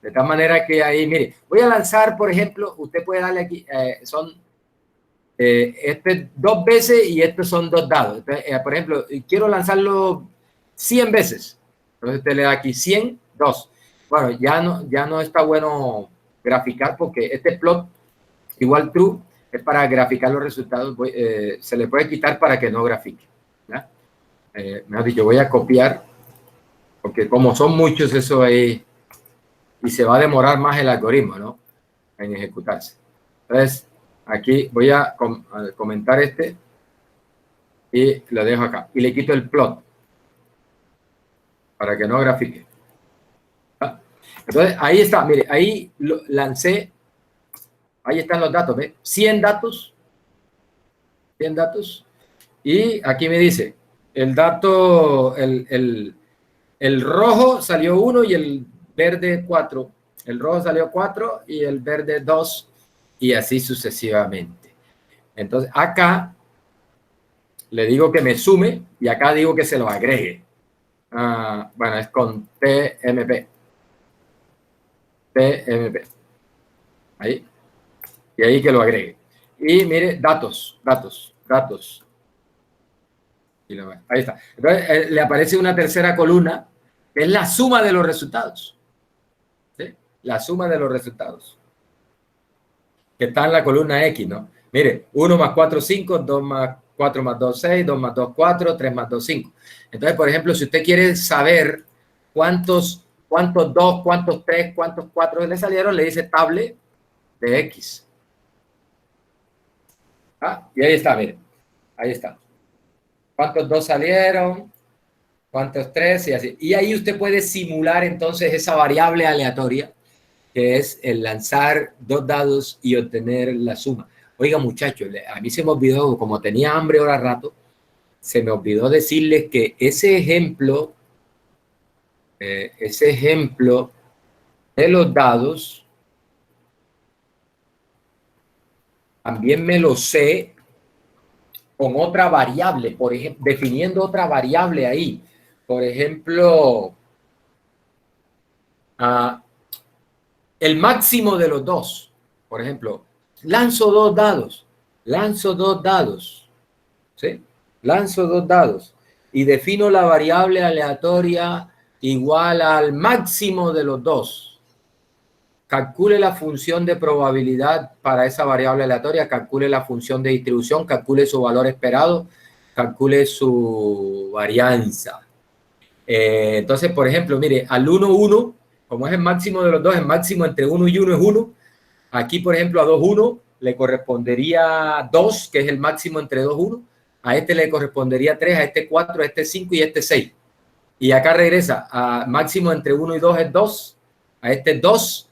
De tal manera que ahí, mire, voy a lanzar, por ejemplo, usted puede darle aquí, son este 2 veces y estos son 2 dados. Entonces, por ejemplo, quiero lanzarlo 100 veces. Entonces usted le da aquí 100, 2. Bueno, ya no está bueno graficar porque este plot igual true es para graficar los resultados. Se le puede quitar para que no grafique. Mejor dicho, voy a copiar porque como son muchos, eso ahí y se va a demorar más el algoritmo, ¿no? En ejecutarse. Entonces, aquí voy a comentar este y lo dejo acá. Y le quito el plot para que no grafique. Entonces, ahí está, mire, ahí lo lancé, ahí están los datos, ¿ve? 100 datos, 100 datos, y aquí me dice, el dato, el rojo salió 1 y el verde 4, el rojo salió 4 y el verde 2, y así sucesivamente. Entonces, acá le digo que me sume y acá digo que se lo agregue. Bueno, es con TMP. TMP. Ahí. Y ahí que lo agregue. Y mire, datos. Ahí está. Entonces, le aparece una tercera columna, que es la suma de los resultados. ¿Sí? La suma de los resultados. Que está en la columna X, ¿no? Mire, 1 más 4, 5, 2 más 4 más 2, 6, 2 más 2, 4, 3 más 2, 5. Entonces, por ejemplo, si usted quiere saber cuántos 2, cuántos 3, cuántos 4 le salieron, le dice table de X. Y ahí está, mire. Ahí está. ¿Cuántos 2 salieron? ¿Cuántos 3? Y así. Y ahí usted puede simular entonces esa variable aleatoria que es el lanzar 2 dados y obtener la suma. Oiga, muchachos, a mí se me olvidó, como tenía hambre ahora rato, se me olvidó decirles que ese ejemplo de los dados, también me lo sé con otra variable, por ejemplo, definiendo otra variable ahí. Por ejemplo, el máximo de los 2. Por ejemplo, lanzo 2 dados. ¿Sí? Lanzo 2 dados y defino la variable aleatoria igual al máximo de los 2. Calcule la función de probabilidad para esa variable aleatoria, calcule la función de distribución, calcule su valor esperado, calcule su varianza. Entonces, por ejemplo, mire, al 1, 1, como es el máximo de los 2, el máximo entre 1 y 1 es 1. Aquí, por ejemplo, a 2, 1 le correspondería 2, que es el máximo entre 2, 1. A este le correspondería 3, a este 4, a este 5 y a este 6. Y acá regresa, a máximo entre 1 y 2 es 2, a este 2,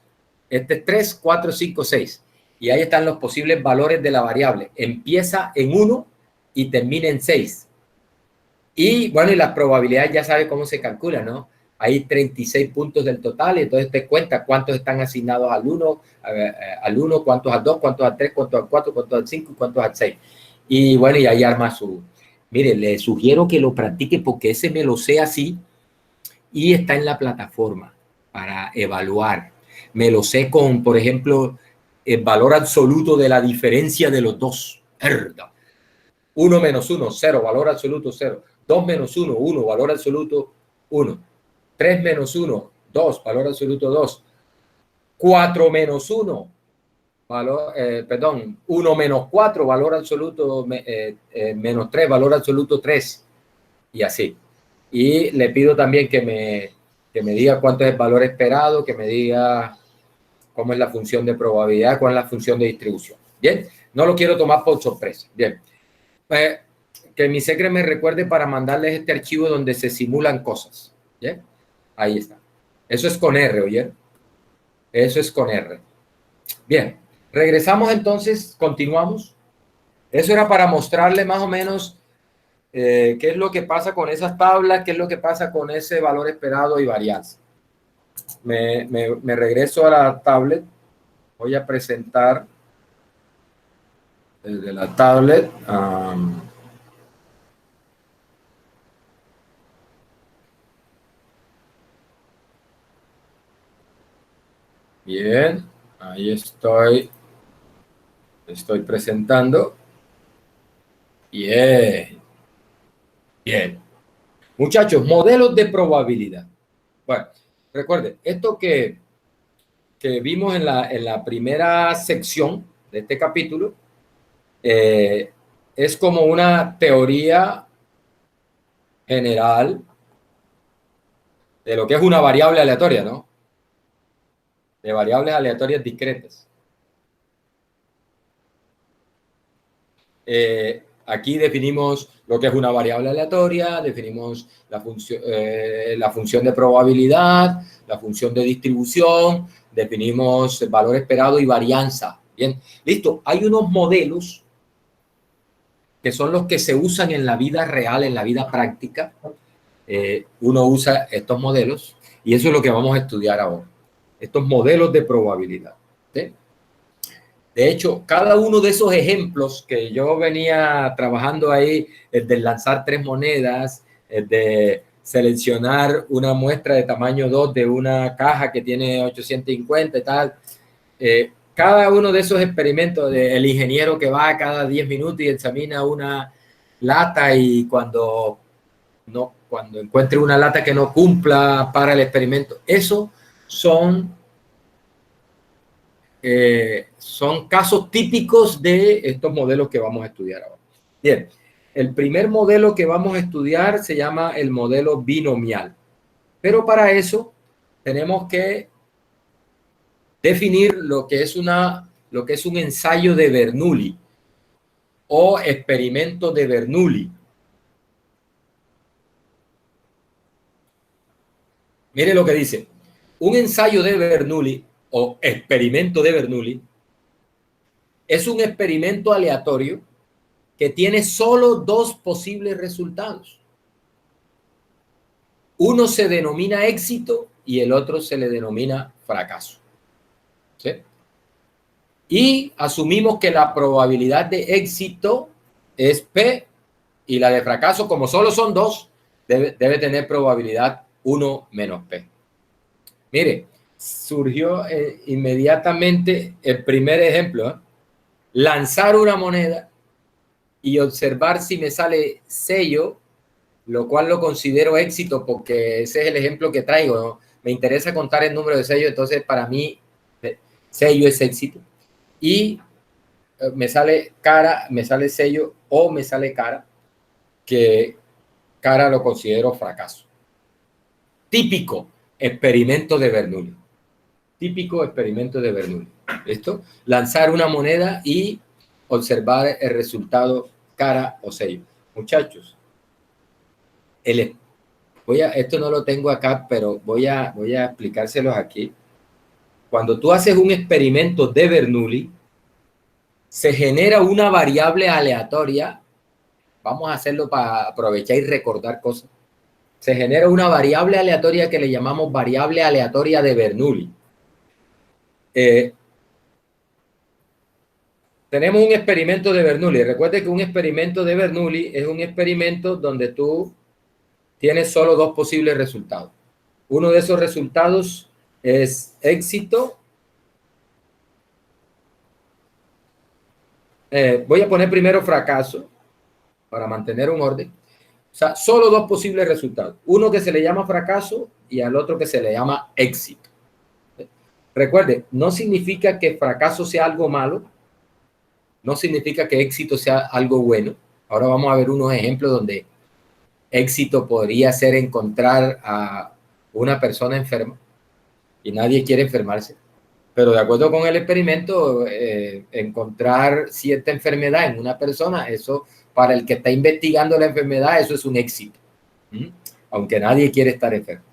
este es 3, 4, 5, 6. Y ahí están los posibles valores de la variable. Empieza en 1 y termina en 6. Y bueno, y las probabilidades ya sabe cómo se calcula, ¿no? Hay 36 puntos del total, y entonces te cuenta cuántos están asignados al 1, cuántos al 2, cuántos al 3, cuántos al 4, cuántos al 5 y cuántos al 6. Y bueno, y ahí arma su... Mire, le sugiero que lo practique porque ese me lo sé así y está en la plataforma para evaluar. Me lo sé con, por ejemplo, el valor absoluto de la diferencia de los dos. 1 menos 1, 0, valor absoluto 0. 2 menos 1, 1, valor absoluto 1. 3 menos 1, 2, valor absoluto 2. 4 menos 1, perdón, 1 menos 4, valor absoluto menos 3, valor absoluto 3, y así. Y le pido también que me diga cuánto es el valor esperado, que me diga cómo es la función de probabilidad, cuál es la función de distribución. Bien, no lo quiero tomar por sorpresa. Bien, que mi secre me recuerde para mandarles este archivo donde se simulan cosas. Bien, ahí está. Eso es con R, ¿oye? Eso es con R. Bien, regresamos entonces, continuamos. Eso era para mostrarle más o menos qué es lo que pasa con esas tablas, qué es lo que pasa con ese valor esperado y varianza. Me regreso a la tablet. Voy a presentar desde la tablet. Bien, ahí estoy presentando. Bien, bien. Muchachos, modelos de probabilidad. Bueno, recuerden, esto que vimos en la primera sección de este capítulo es como una teoría general de lo que es una variable aleatoria, ¿no? De variables aleatorias discretas. Aquí definimos lo que es una variable aleatoria, definimos la función de probabilidad, la función de distribución, definimos el valor esperado y varianza. Bien, listo. Hay unos modelos que son los que se usan en la vida real, en la vida práctica. Uno usa estos modelos y eso es lo que vamos a estudiar ahora. Estos modelos de probabilidad. ¿Sí? De hecho, cada uno de esos ejemplos que yo venía trabajando ahí, el de lanzar 3 monedas, el de seleccionar una muestra de tamaño 2 de una caja que tiene 850 y tal, cada uno de esos experimentos, el ingeniero que va cada 10 minutos y examina una lata y cuando encuentre una lata que no cumpla para el experimento, eso son casos típicos de estos modelos que vamos a estudiar ahora. Bien, el primer modelo que vamos a estudiar se llama el modelo binomial. Pero para eso tenemos que definir lo que es un ensayo de Bernoulli o experimento de Bernoulli. Mire lo que dice. Un ensayo de Bernoulli o experimento de Bernoulli es un experimento aleatorio que tiene solo 2 posibles resultados. Uno se denomina éxito y el otro se le denomina fracaso. ¿Sí? Y asumimos que la probabilidad de éxito es P y la de fracaso, como solo son 2, debe tener probabilidad 1 menos P. Mire, surgió inmediatamente el primer ejemplo, ¿eh? Lanzar una moneda y observar si me sale sello, lo cual lo considero éxito porque ese es el ejemplo que traigo, ¿no? Me interesa contar el número de sellos, entonces para mí sello es éxito. Y me sale cara, me sale sello o me sale cara, que cara lo considero fracaso. Típico experimento de Bernoulli. Típico experimento de Bernoulli. ¿Listo? Lanzar una moneda y observar el resultado cara o sello. Muchachos, esto no lo tengo acá, pero voy a explicárselos aquí. Cuando tú haces un experimento de Bernoulli, se genera una variable aleatoria. Vamos a hacerlo para aprovechar y recordar cosas. Se genera una variable aleatoria que le llamamos variable aleatoria de Bernoulli. Tenemos un experimento de Bernoulli. Recuerde que un experimento de Bernoulli es un experimento donde tú tienes solo 2 posibles resultados. Uno de esos resultados es éxito. Voy a poner primero fracaso para mantener un orden. O sea, solo 2 posibles resultados. Uno que se le llama fracaso y al otro que se le llama éxito. Recuerde, no significa que fracaso sea algo malo, no significa que éxito sea algo bueno. Ahora vamos a ver unos ejemplos donde éxito podría ser encontrar a una persona enferma y nadie quiere enfermarse. Pero de acuerdo con el experimento, encontrar cierta enfermedad en una persona, eso para el que está investigando la enfermedad, eso es un éxito. Aunque nadie quiere estar enfermo.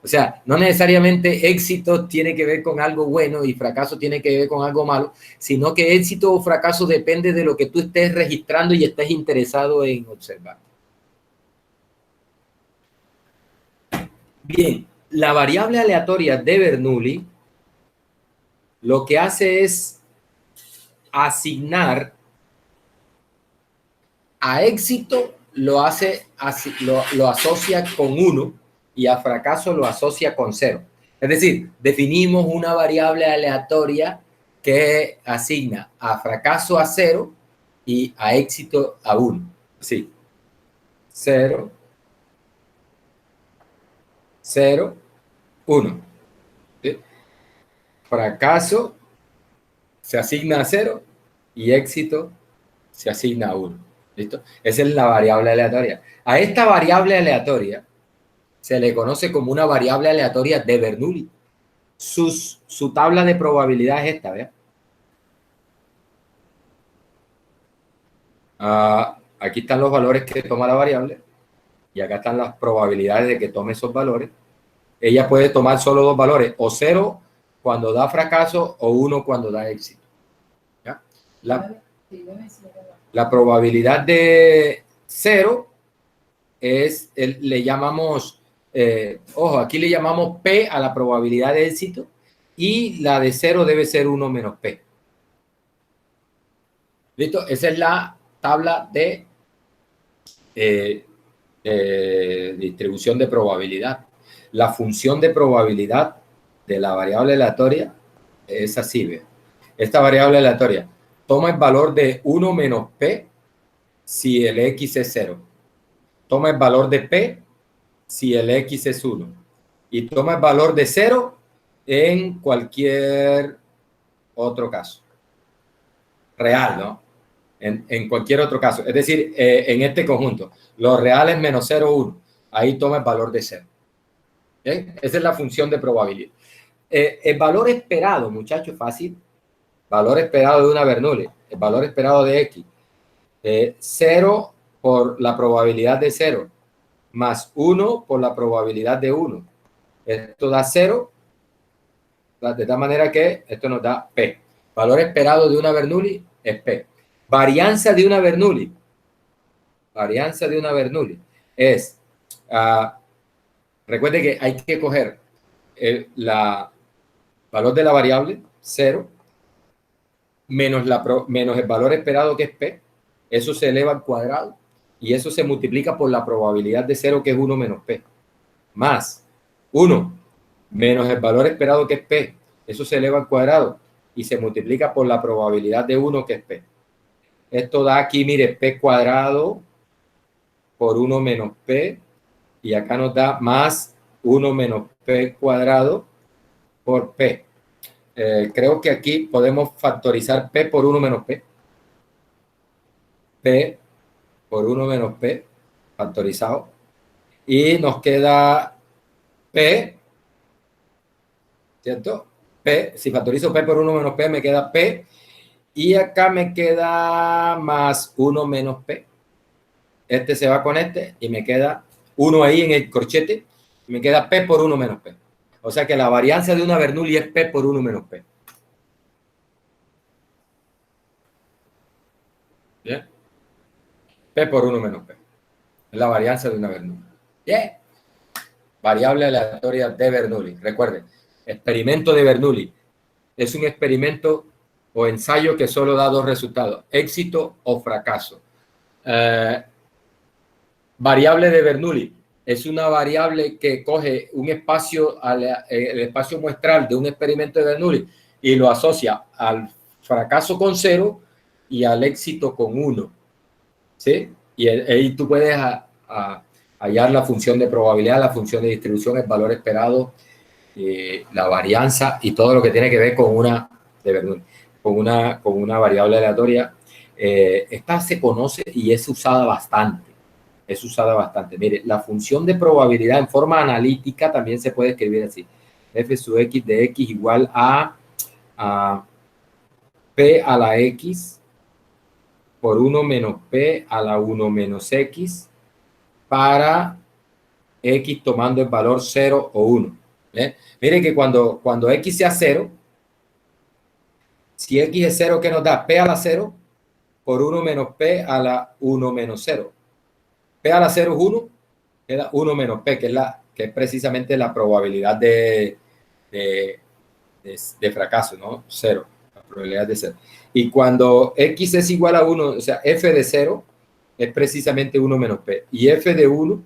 O sea, no necesariamente éxito tiene que ver con algo bueno y fracaso tiene que ver con algo malo, sino que éxito o fracaso depende de lo que tú estés registrando y estés interesado en observar. Bien, la variable aleatoria de Bernoulli lo que hace es asignar a éxito lo asocia con 1 y a fracaso lo asocia con 0. Es decir, definimos una variable aleatoria que asigna a fracaso a 0 y a éxito a 1. Sí. 0, 0, 1. ¿Sí? Fracaso se asigna a 0 y éxito se asigna a 1. ¿Listo? Esa es la variable aleatoria. A esta variable aleatoria se le conoce como una variable aleatoria de Bernoulli. Su tabla de probabilidad es esta, ¿vea? Aquí están los valores que toma la variable y acá están las probabilidades de que tome esos valores. Ella puede tomar solo 2 valores, o 0 cuando da fracaso o 1 cuando da éxito. ¿Ya? La probabilidad de 0 es, le llamamos, ojo, aquí le llamamos P a la probabilidad de éxito y la de 0 debe ser 1 menos P. ¿Listo? Esa es la tabla de distribución de probabilidad. La función de probabilidad de la variable aleatoria es así, ¿ve? Esta variable aleatoria toma el valor de 1 menos P si el X es 0. Toma el valor de P si el X es 1. Y toma el valor de 0 en cualquier otro caso. Real, ¿no? En cualquier otro caso. Es decir, en este conjunto, los reales menos 0, 1. Ahí toma el valor de 0. ¿Bien? Esa es la función de probabilidad. El valor esperado, muchachos, fácil. Valor esperado de una Bernoulli. El valor esperado de X. 0 por la probabilidad de 0. Más 1 por la probabilidad de 1. Esto da 0. De tal manera que esto nos da P. Valor esperado de una Bernoulli es P. Varianza de una Bernoulli. Varianza de una Bernoulli es, recuerde que hay que coger el valor de la variable, 0, menos el valor esperado que es P. Eso se eleva al cuadrado y eso se multiplica por la probabilidad de 0 que es 1 menos P. Más 1 menos el valor esperado que es P. Eso se eleva al cuadrado y se multiplica por la probabilidad de 1 que es P. Esto da aquí, mire, P cuadrado por 1 menos P, y acá nos da más 1 menos P cuadrado por P. Creo que aquí podemos factorizar P por 1 menos P. P por 1 menos P, factorizado. Y nos queda P, ¿cierto? P, si factorizo P por 1 menos P, me queda P. Y acá me queda más 1 menos P. Este se va con este y me queda 1 ahí en el corchete. Y me queda P por 1 menos P. O sea que la varianza de una Bernoulli es P por 1 menos P. ¿Bien? P por 1 menos P. Es la varianza de una Bernoulli. Bien. Variable aleatoria de Bernoulli. Recuerden, experimento de Bernoulli. Es un experimento o ensayo que solo da 2 resultados. Éxito o fracaso. Variable de Bernoulli. Es una variable que coge un espacio, el espacio muestral de un experimento de Bernoulli y lo asocia al fracaso con 0 y al éxito con 1. ¿Sí? Y ahí tú puedes hallar la función de probabilidad, la función de distribución, el valor esperado la varianza y todo lo que tiene que ver con una de Bernoulli, con una variable aleatoria. Esta se conoce y es usada bastante. Es usada bastante. Mire, la función de probabilidad en forma analítica también se puede escribir así. F sub x de x igual a p a la x por 1 menos p a la 1 menos x para x tomando el valor 0 o 1. Mire que cuando x sea 0, si x es 0, ¿qué nos da? P a la 0 por 1 menos P a la 1 menos 0. P a la 0 es 1, queda 1 menos P, que es precisamente la probabilidad de fracaso, ¿no? 0, la probabilidad de 0. Y cuando x es igual a 1, o sea, f de 0 es precisamente 1 menos P. Y f de 1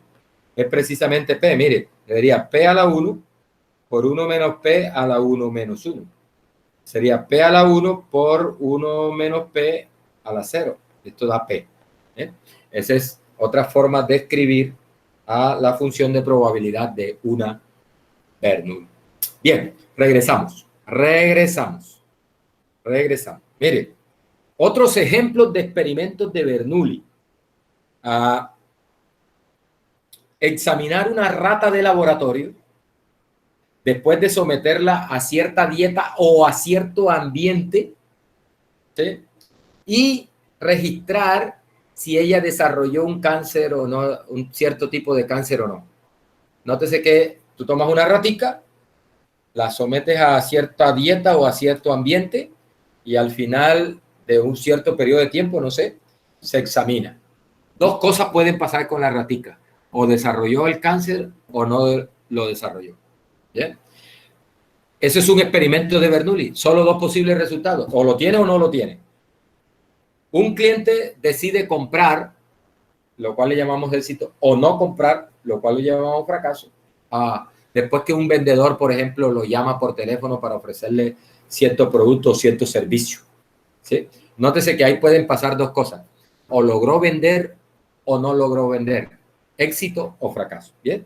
es precisamente P. Mire, debería P a la 1 por 1 menos P a la 1 menos 1. Sería P a la 1 por 1 menos P a la 0. Esto da P. Esa es otra forma de escribir a la función de probabilidad de una Bernoulli. Bien, regresamos. Mire, otros ejemplos de experimentos de Bernoulli. Examinar una rata de laboratorio después de someterla a cierta dieta o a cierto ambiente, ¿sí? Y registrar si ella desarrolló un cáncer o no, un cierto tipo de cáncer o no. Nótese que tú tomas una ratica, la sometes a cierta dieta o a cierto ambiente y al final de un cierto periodo de tiempo, no sé, se examina. Dos cosas pueden pasar con la ratica. O desarrolló el cáncer o no lo desarrolló. ¿Bien? Ese es un experimento de Bernoulli. Solo dos posibles resultados. O lo tiene o no lo tiene. Un cliente decide comprar, lo cual le llamamos éxito, o no comprar, lo cual le llamamos fracaso. Después que un vendedor, por ejemplo, lo llama por teléfono para ofrecerle cierto producto o cierto servicio. ¿Sí? Nótese que ahí pueden pasar dos cosas. O logró vender o no logró vender. Éxito o fracaso. ¿Bien?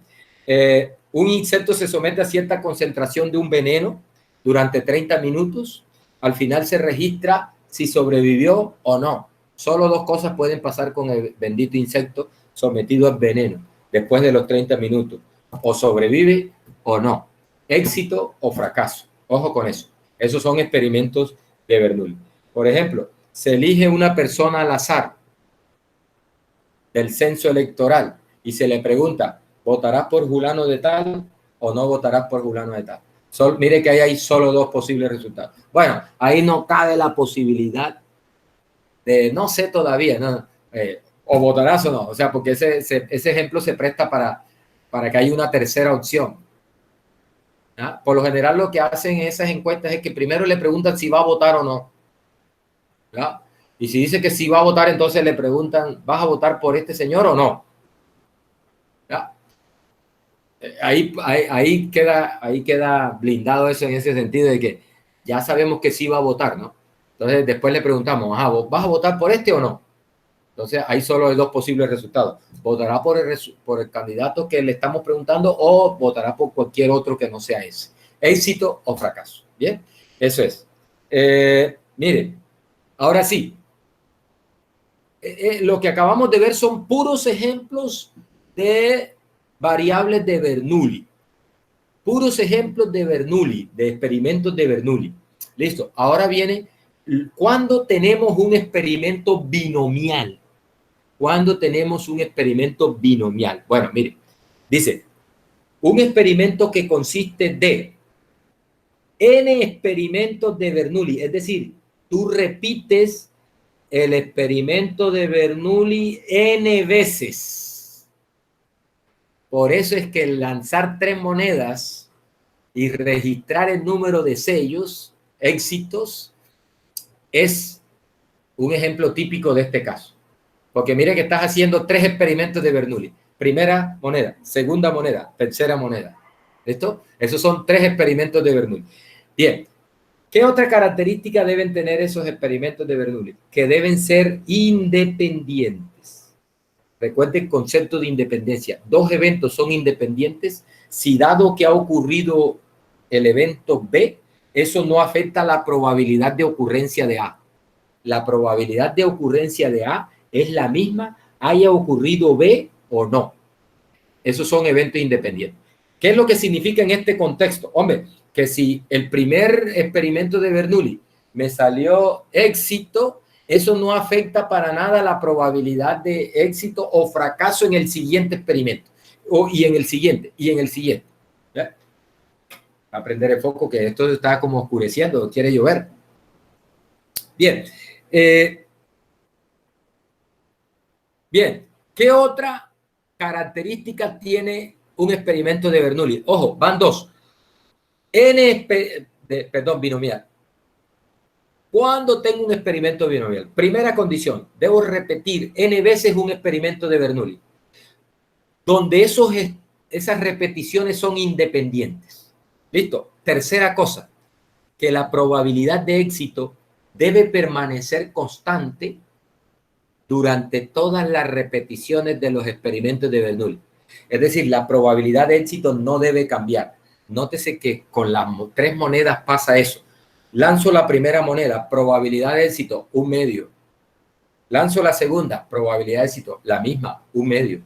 Un insecto se somete a cierta concentración de un veneno durante 30 minutos. Al final se registra si sobrevivió o no. Solo dos cosas pueden pasar con el bendito insecto sometido al veneno después de los 30 minutos. O sobrevive o no. Éxito o fracaso. Ojo con eso. Esos son experimentos de Bernoulli. Por ejemplo, se elige una persona al azar del censo electoral y se le pregunta, ¿votarás por fulano de tal o no votarás por fulano de tal? Mire que ahí hay solo dos posibles resultados. Bueno, ahí no cabe la posibilidad de no sé todavía, no, o votarás o no. O sea, porque ese ejemplo se presta para que haya una tercera opción. ¿Ah? Por lo general lo que hacen esas encuestas es que primero le preguntan si va a votar o no. ¿Ya? Y si dice que sí va a votar, entonces le preguntan, ¿vas a votar por este señor o no? ¿Ya? Ahí queda blindado eso en ese sentido de que ya sabemos que sí va a votar, ¿no? Entonces después le preguntamos, ¿vas a votar por este o no? Entonces hay solo hay dos posibles resultados. ¿Votará por el candidato que le estamos preguntando o votará por cualquier otro que no sea ese? Éxito o fracaso. Bien, eso es. Miren, ahora sí. Lo que acabamos de ver son puros ejemplos de variables de Bernoulli. Puros ejemplos de Bernoulli, de experimentos de Bernoulli. Listo. Ahora viene, ¿cuándo tenemos un experimento binomial? ¿Cuándo tenemos un experimento binomial? Bueno, mire, dice, un experimento que consiste de n experimentos de Bernoulli, es decir, tú repites el experimento de Bernoulli n veces. Por eso es que lanzar 3 monedas y registrar el número de sellos, éxitos, es un ejemplo típico de este caso. Porque mire que estás haciendo 3 experimentos de Bernoulli. Primera moneda, segunda moneda, tercera moneda. ¿Listo? Esos son 3 experimentos de Bernoulli. Bien. ¿Qué otra característica deben tener esos experimentos de Bernoulli? Que deben ser independientes. Recuerde el concepto de independencia. 2 eventos son independientes si dado que ha ocurrido el evento B, eso no afecta la probabilidad de ocurrencia de A. La probabilidad de ocurrencia de A es la misma, haya ocurrido B o no. Esos son eventos independientes. ¿Qué es lo que significa en este contexto? Hombre, que si el primer experimento de Bernoulli me salió éxito, eso no afecta para nada la probabilidad de éxito o fracaso en el siguiente experimento. Y en el siguiente, y en el siguiente. ¿Ya? Aprender el foco, que esto está como oscureciendo, quiere llover. Bien. Bien. ¿Qué otra característica tiene un experimento de Bernoulli? Ojo, van dos. Binomial. Cuando tengo un experimento binomial, primera condición, debo repetir n veces un experimento de Bernoulli, donde esas repeticiones son independientes. ¿Listo? Tercera cosa, que la probabilidad de éxito debe permanecer constante durante todas las repeticiones de los experimentos de Bernoulli. Es decir, la probabilidad de éxito no debe cambiar. Nótese que con las 3 monedas pasa eso. Lanzo la primera moneda, probabilidad de éxito, 1/2. Lanzo la segunda, probabilidad de éxito, la misma, 1/2.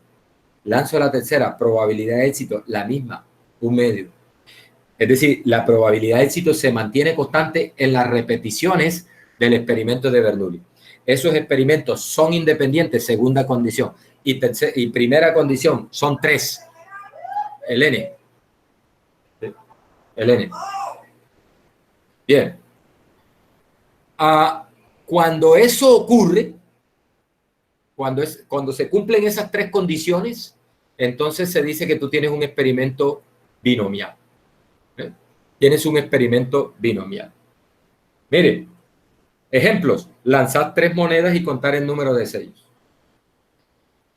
Lanzo la tercera, probabilidad de éxito, la misma, 1/2. Es decir, la probabilidad de éxito se mantiene constante en las repeticiones del experimento de Bernoulli. Esos experimentos son independientes, segunda condición. Y primera condición, son 3. El N. El N. Bien. Cuando eso ocurre, cuando se cumplen esas 3 condiciones, entonces se dice que tú tienes un experimento binomial. Tienes un experimento binomial. Miren, ejemplos: lanzar 3 monedas y contar el número de sellos.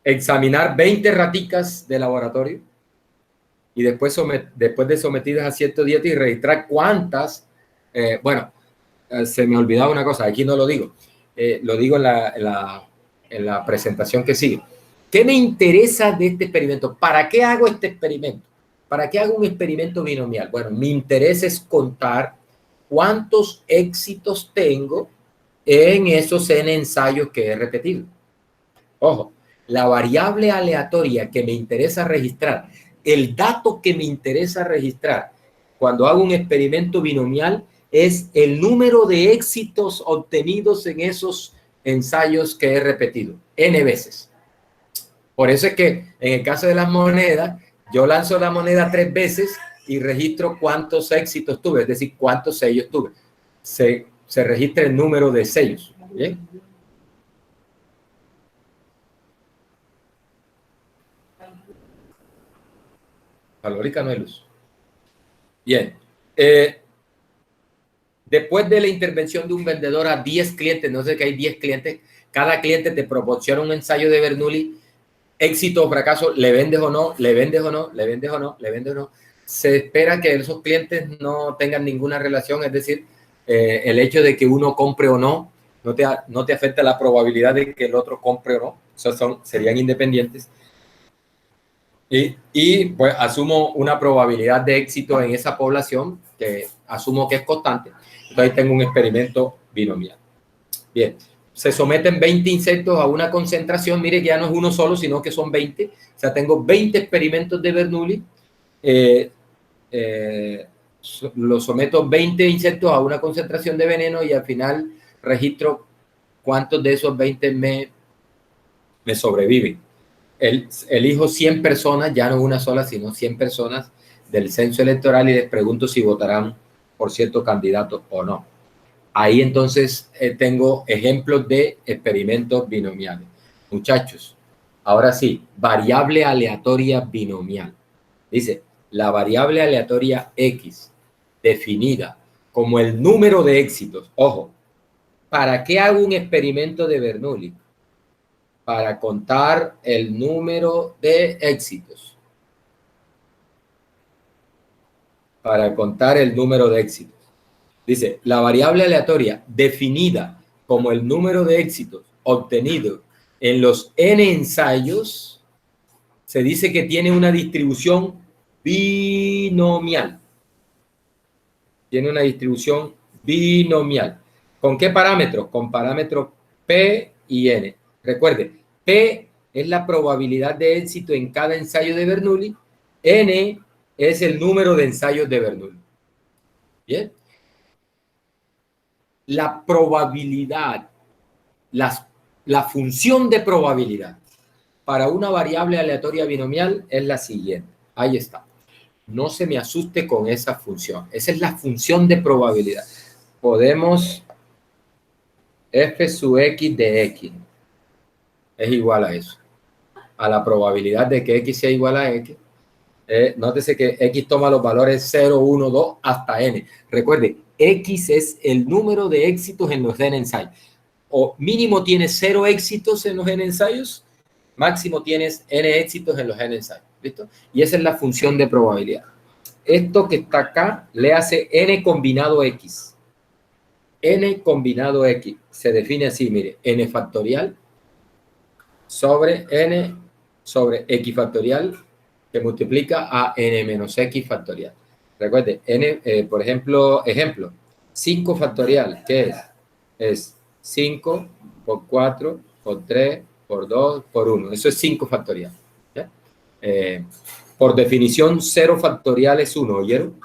Examinar 20 raticas de laboratorio y después de sometidas a cierta dieta y registrar cuántas. Se me olvidaba una cosa, aquí no lo digo. Lo digo en la presentación que sigue. ¿Qué me interesa de este experimento? ¿Para qué hago este experimento? ¿Para qué hago un experimento binomial? Bueno, mi interés es contar cuántos éxitos tengo en esos N ensayos que he repetido. Ojo, la variable aleatoria que me interesa registrar, el dato que me interesa registrar cuando hago un experimento binomial es el número de éxitos obtenidos en esos ensayos que he repetido N veces. Por eso es que en el caso de las monedas, yo lanzo la moneda 3 veces y registro cuántos éxitos tuve, es decir, cuántos sellos tuve. Se registra el número de sellos. ¿Bien? Valórica no hay luz. Bien. Después de la intervención de un vendedor a 10 clientes, no sé que hay 10 clientes, cada cliente te proporciona un ensayo de Bernoulli, éxito o fracaso, le vendes o no, le vendes o no, le vendes o no, le vendes o no. Se espera que esos clientes no tengan ninguna relación, es decir, el hecho de que uno compre o no, no te afecta la probabilidad de que el otro compre o no, serían independientes. Y pues asumo una probabilidad de éxito en esa población que asumo que es constante. Entonces tengo un experimento binomial. Bien, se someten 20 insectos a una concentración. Mire que ya no es uno solo, sino que son 20. O sea, tengo 20 experimentos de Bernoulli. Los someto 20 insectos a una concentración de veneno y al final registro cuántos de esos 20 me sobreviven. Elijo 100 personas, ya no una sola, sino 100 personas del censo electoral y les pregunto si votarán por cierto candidato o no. Ahí entonces tengo ejemplos de experimentos binomiales. Muchachos, ahora sí, variable aleatoria binomial. Dice, la variable aleatoria X, definida como el número de éxitos. Ojo, ¿para qué hago un experimento de Bernoulli? Para contar el número de éxitos. Para contar el número de éxitos. Dice, la variable aleatoria definida como el número de éxitos obtenidos en los N ensayos, se dice que tiene una distribución binomial. tiene una distribución binomial. ¿Con qué parámetros? Con parámetros P y N. Recuerde, P es la probabilidad de éxito en cada ensayo de Bernoulli. N es el número de ensayos de Bernoulli. Bien. La probabilidad, la función de probabilidad para una variable aleatoria binomial es la siguiente. Ahí está. No se me asuste con esa función. Esa es la función de probabilidad. Podemos f sub x de x es igual a eso. A la probabilidad de que x sea igual a x. Nótese que x toma los valores 0, 1, 2 hasta n. Recuerde, x es el número de éxitos en los n ensayos. O mínimo tienes 0 éxitos en los n ensayos, máximo tienes n éxitos en los n ensayos. ¿Listo? Y esa es la función de probabilidad. Esto que está acá le hace n combinado x. N combinado x se define así, mire, n factorial sobre n sobre x factorial que multiplica a n menos x factorial. Recuerde, n, por ejemplo, 5 factorial, ¿qué es? Es 5 por 4 por 3 por 2 por 1. Eso es 5 factorial. Por definición, 0 factorial es 1, ¿oyeron?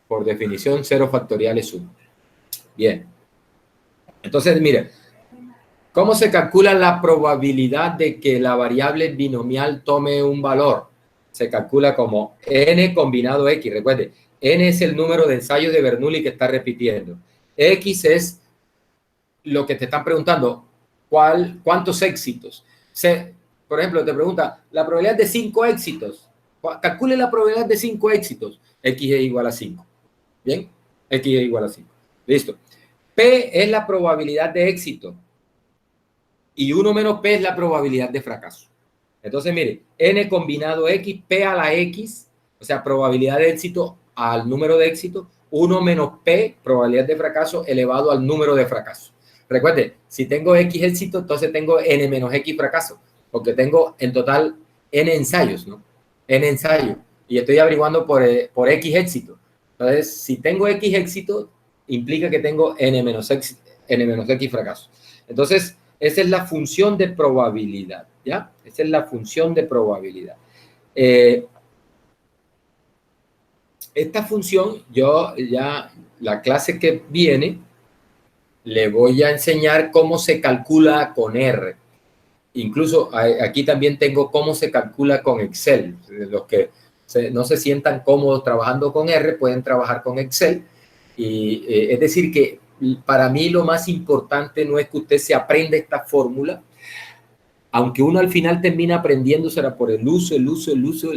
Por definición, 0 factorial es 1. Bien. Entonces, mire, ¿cómo se calcula la probabilidad de que la variable binomial tome un valor? Se calcula como n combinado x. Recuerde, n es el número de ensayos de Bernoulli que está repitiendo. X es lo que te están preguntando, ¿cuántos éxitos? Por ejemplo, te pregunta, la probabilidad de 5 éxitos. Calcule la probabilidad de 5 éxitos. X es igual a 5. ¿Bien? X es igual a 5. Listo. P es la probabilidad de éxito. Y 1 menos P es la probabilidad de fracaso. Entonces, mire, n combinado x, P a la x, o sea, probabilidad de éxito al número de éxito, 1 menos P, probabilidad de fracaso, elevado al número de fracaso. Recuerde, si tengo x éxito, entonces tengo n menos x fracaso, porque tengo en total n ensayos, ¿no? N ensayos. Y estoy averiguando por x éxito. Entonces, si tengo x éxito, implica que tengo n menos x fracaso. Entonces, esa es la función de probabilidad, ¿ya? Esa es la función de probabilidad. Esta función, yo ya, la clase que viene, le voy a enseñar cómo se calcula con R. Incluso aquí también tengo cómo se calcula con Excel. Los que no se sientan cómodos trabajando con R pueden trabajar con Excel. Y es decir que para mí lo más importante no es que usted se aprenda esta fórmula, aunque uno al final termina aprendiéndosela por el uso,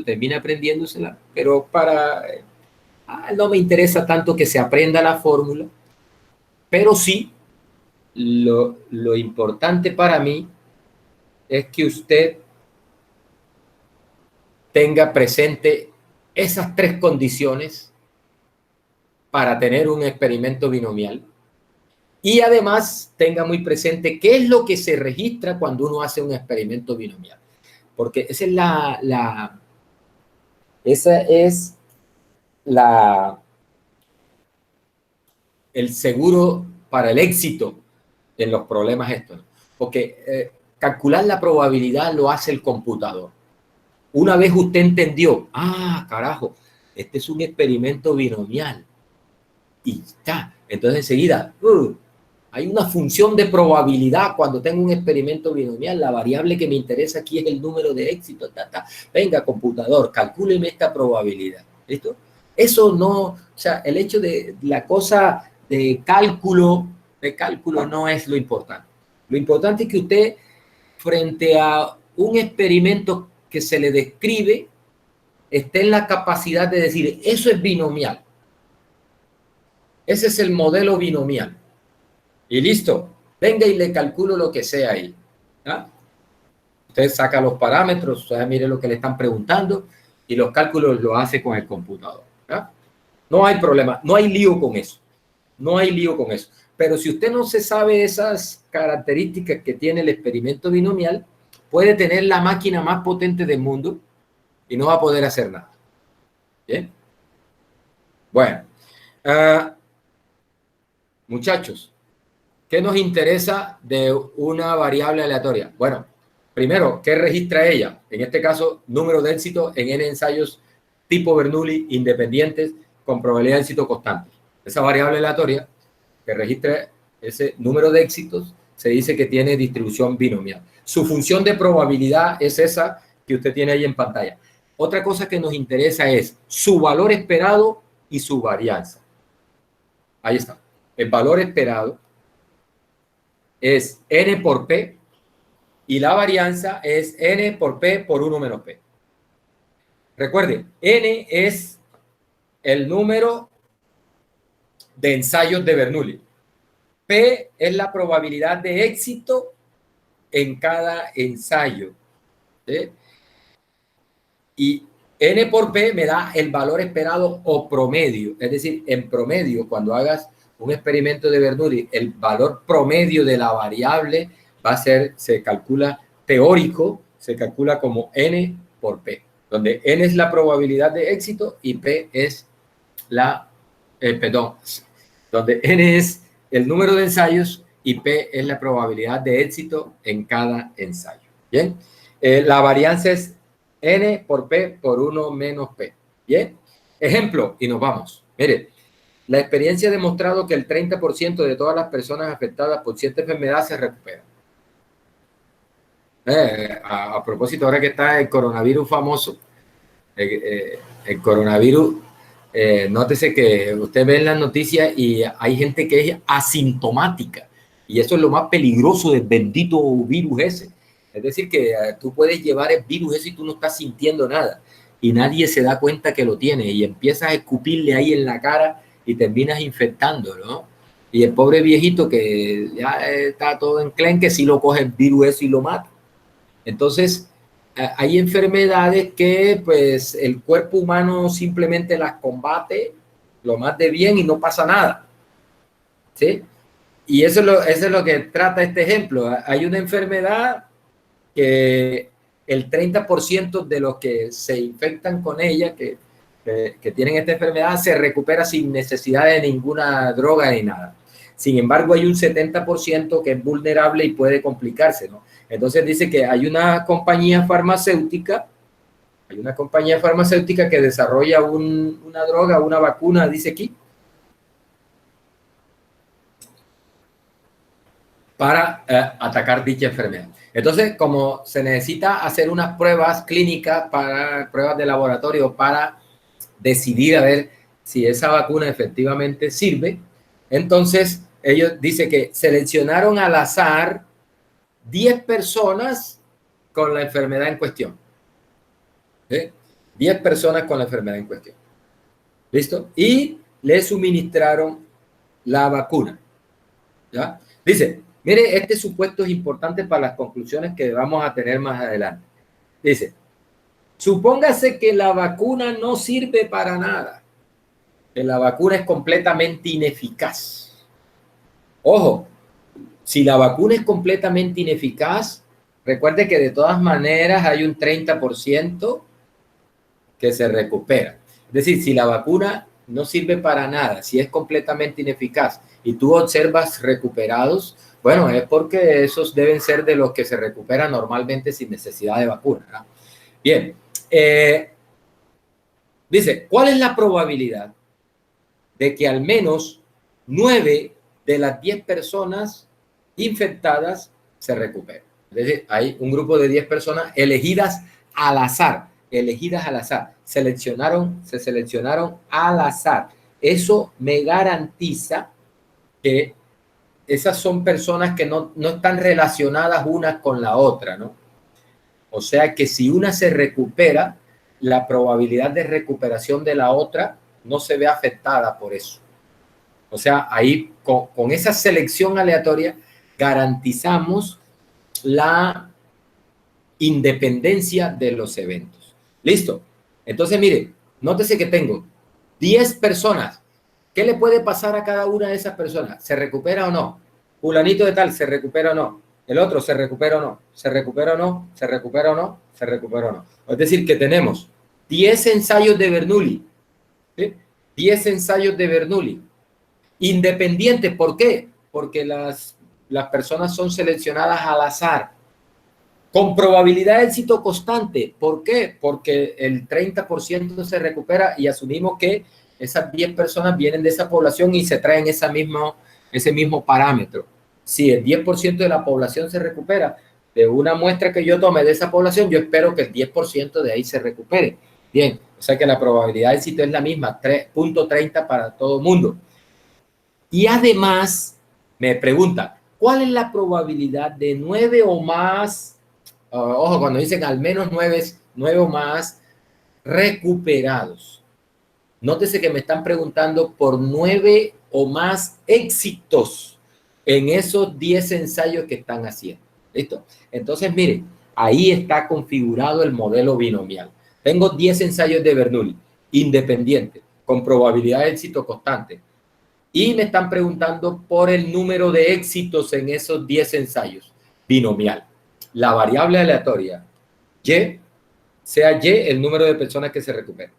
termina aprendiéndosela, pero no me interesa tanto que se aprenda la fórmula, pero sí, lo importante para mí es que usted tenga presente esas 3 condiciones para tener un experimento binomial. Y además tenga muy presente qué es lo que se registra cuando uno hace un experimento binomial. Porque esa es el seguro para el éxito en los problemas estos, ¿no? Porque calcular la probabilidad lo hace el computador. Una vez usted entendió, carajo, este es un experimento binomial. Y está. Entonces enseguida, hay una función de probabilidad cuando tengo un experimento binomial. La variable que me interesa aquí es el número de éxitos. Venga, computador, calcúleme esta probabilidad. ¿Listo? Eso no, o sea, el hecho de la cosa de cálculo no es lo importante. Lo importante es que usted, frente a un experimento que se le describe, esté en la capacidad de decir, eso es binomial. Ese es el modelo binomial. Y listo, venga y le calculo lo que sea ahí. ¿Ah? Usted saca los parámetros, usted mire lo que le están preguntando y los cálculos lo hace con el computador. ¿Ah? No hay problema, no hay lío con eso. No hay lío con eso. Pero si usted no se sabe esas características que tiene el experimento binomial, puede tener la máquina más potente del mundo y no va a poder hacer nada. ¿Bien? Bueno, muchachos, ¿qué nos interesa de una variable aleatoria? Bueno, primero, ¿qué registra ella? En este caso, número de éxito en N ensayos tipo Bernoulli independientes con probabilidad de éxito constante. Esa variable aleatoria que registra ese número de éxitos se dice que tiene distribución binomial. Su función de probabilidad es esa que usted tiene ahí en pantalla. Otra cosa que nos interesa es su valor esperado y su varianza. Ahí está. El valor esperado es n por p y la varianza es n por p por 1 menos p. Recuerde, n es el número de ensayos de Bernoulli. P es la probabilidad de éxito en cada ensayo. ¿Sí? Y n por p me da el valor esperado o promedio. Es decir, en promedio, cuando hagas un experimento de Bernoulli, el valor promedio de la variable va a ser, se calcula teórico, se calcula como n por p, donde n es la probabilidad de éxito y p es la, donde n es el número de ensayos y p es la probabilidad de éxito en cada ensayo. Bien, la varianza es n por p por 1 menos p. Bien, ejemplo, y nos vamos. Mire, la experiencia ha demostrado que el 30% de todas las personas afectadas por cierta enfermedad se recuperan. A propósito, ahora que está el coronavirus famoso, el coronavirus, nótese que usted ve en las noticias y hay gente que es asintomática. Y eso es lo más peligroso del bendito virus ese. Es decir, que tú puedes llevar el virus ese y tú no estás sintiendo nada. Y nadie se da cuenta que lo tiene. Y empiezas a escupirle ahí en la cara y terminas infectándolo, ¿no? Y el pobre viejito que ya está todo enclenque, si lo coge el virus ese y lo mata. Entonces, hay enfermedades que pues el cuerpo humano simplemente las combate lo más de bien y no pasa nada. ¿Sí? Y eso es lo que trata este ejemplo. Hay una enfermedad que el 30% de los que se infectan con ella, que tienen esta enfermedad, se recupera sin necesidad de ninguna droga ni nada. Sin embargo, hay un 70% que es vulnerable y puede complicarse, ¿no? Entonces dice que hay una compañía farmacéutica que desarrolla una droga, una vacuna, dice aquí, para atacar dicha enfermedad. Entonces, como se necesita hacer unas pruebas clínicas, pruebas de laboratorio para decidir a ver si esa vacuna efectivamente sirve, entonces ellos dicen que seleccionaron al azar 10 personas con la enfermedad en cuestión. ¿Sí? 10 personas con la enfermedad en cuestión. ¿Listo? Y le suministraron la vacuna. ¿Ya? Dice, mire, este supuesto es importante para las conclusiones que vamos a tener más adelante. Dice, supóngase que la vacuna no sirve para nada, que la vacuna es completamente ineficaz. Ojo, si la vacuna es completamente ineficaz, recuerde que de todas maneras hay un 30% que se recupera. Es decir, si la vacuna no sirve para nada, si es completamente ineficaz y tú observas recuperados, bueno, es porque esos deben ser de los que se recuperan normalmente sin necesidad de vacuna, ¿no? Bien, dice, ¿cuál es la probabilidad de que al menos 9 de las 10 personas infectadas se recuperen? Es decir, hay un grupo de 10 personas elegidas al azar, se seleccionaron al azar. Eso me garantiza que esas son personas que no están relacionadas unas con la otra, ¿no? O sea que si una se recupera, la probabilidad de recuperación de la otra no se ve afectada por eso. O sea, ahí con esa selección aleatoria garantizamos la independencia de los eventos. ¿Listo? Entonces, mire, nótese que tengo 10 personas. ¿Qué le puede pasar a cada una de esas personas? ¿Se recupera o no? Fulanito de tal, ¿se recupera o no? El otro, ¿se recupera o no? ¿Se recupera o no? ¿Se recupera o no? ¿Se recupera o no? Es decir, que tenemos 10 ensayos de Bernoulli, ¿sí? 10 ensayos de Bernoulli. Independientes, ¿por qué? Porque las personas son seleccionadas al azar. Con probabilidad de éxito constante. ¿Por qué? Porque el 30% se recupera y asumimos que esas 10 personas vienen de esa población y se traen ese mismo parámetro. Si el 10% de la población se recupera de una muestra que yo tome de esa población, yo espero que el 10% de ahí se recupere. Bien, o sea que la probabilidad de éxito es la misma, 3.30 para todo el mundo. Y además, me pregunta, ¿cuál es la probabilidad de 9 o más, ojo, cuando dicen al menos 9 o más recuperados? Nótese que me están preguntando por 9 o más éxitos en esos 10 ensayos que están haciendo. ¿Listo? Entonces, mire, ahí está configurado el modelo binomial. Tengo 10 ensayos de Bernoulli, independientes, con probabilidad de éxito constante. Y me están preguntando por el número de éxitos en esos 10 ensayos, binomial. La variable aleatoria, Y, sea Y el número de personas que se recuperan.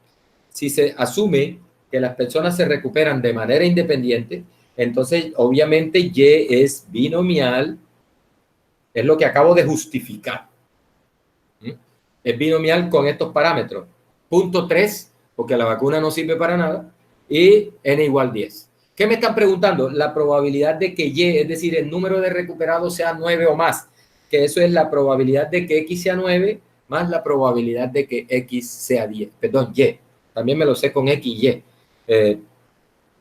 Si se asume que las personas se recuperan de manera independiente, entonces obviamente Y es binomial, es lo que acabo de justificar. Es binomial con estos parámetros. 0.3, porque la vacuna no sirve para nada, y n igual 10. ¿Qué me están preguntando? La probabilidad de que Y, es decir, el número de recuperados sea 9 o más, que eso es la probabilidad de que X sea 9 más la probabilidad de que X sea 10. Perdón, Y. También me lo sé con X y Y.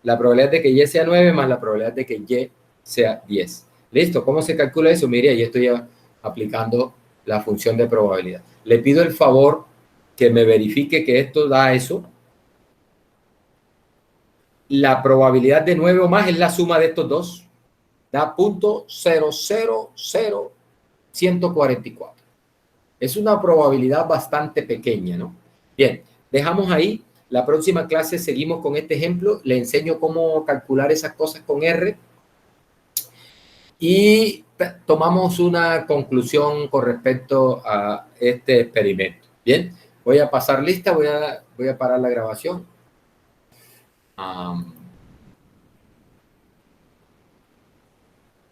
La probabilidad de que Y sea 9 más la probabilidad de que Y sea 10. ¿Listo? ¿Cómo se calcula eso? Mire, ahí estoy aplicando la función de probabilidad. Le pido el favor que me verifique que esto da eso. La probabilidad de 9 o más es la suma de estos dos. Da 0.000144. Es una probabilidad bastante pequeña, ¿no? Bien, dejamos ahí. La próxima clase seguimos con este ejemplo. Le enseño cómo calcular esas cosas con R. Y tomamos una conclusión con respecto a este experimento. Bien, voy a pasar lista, voy a parar la grabación.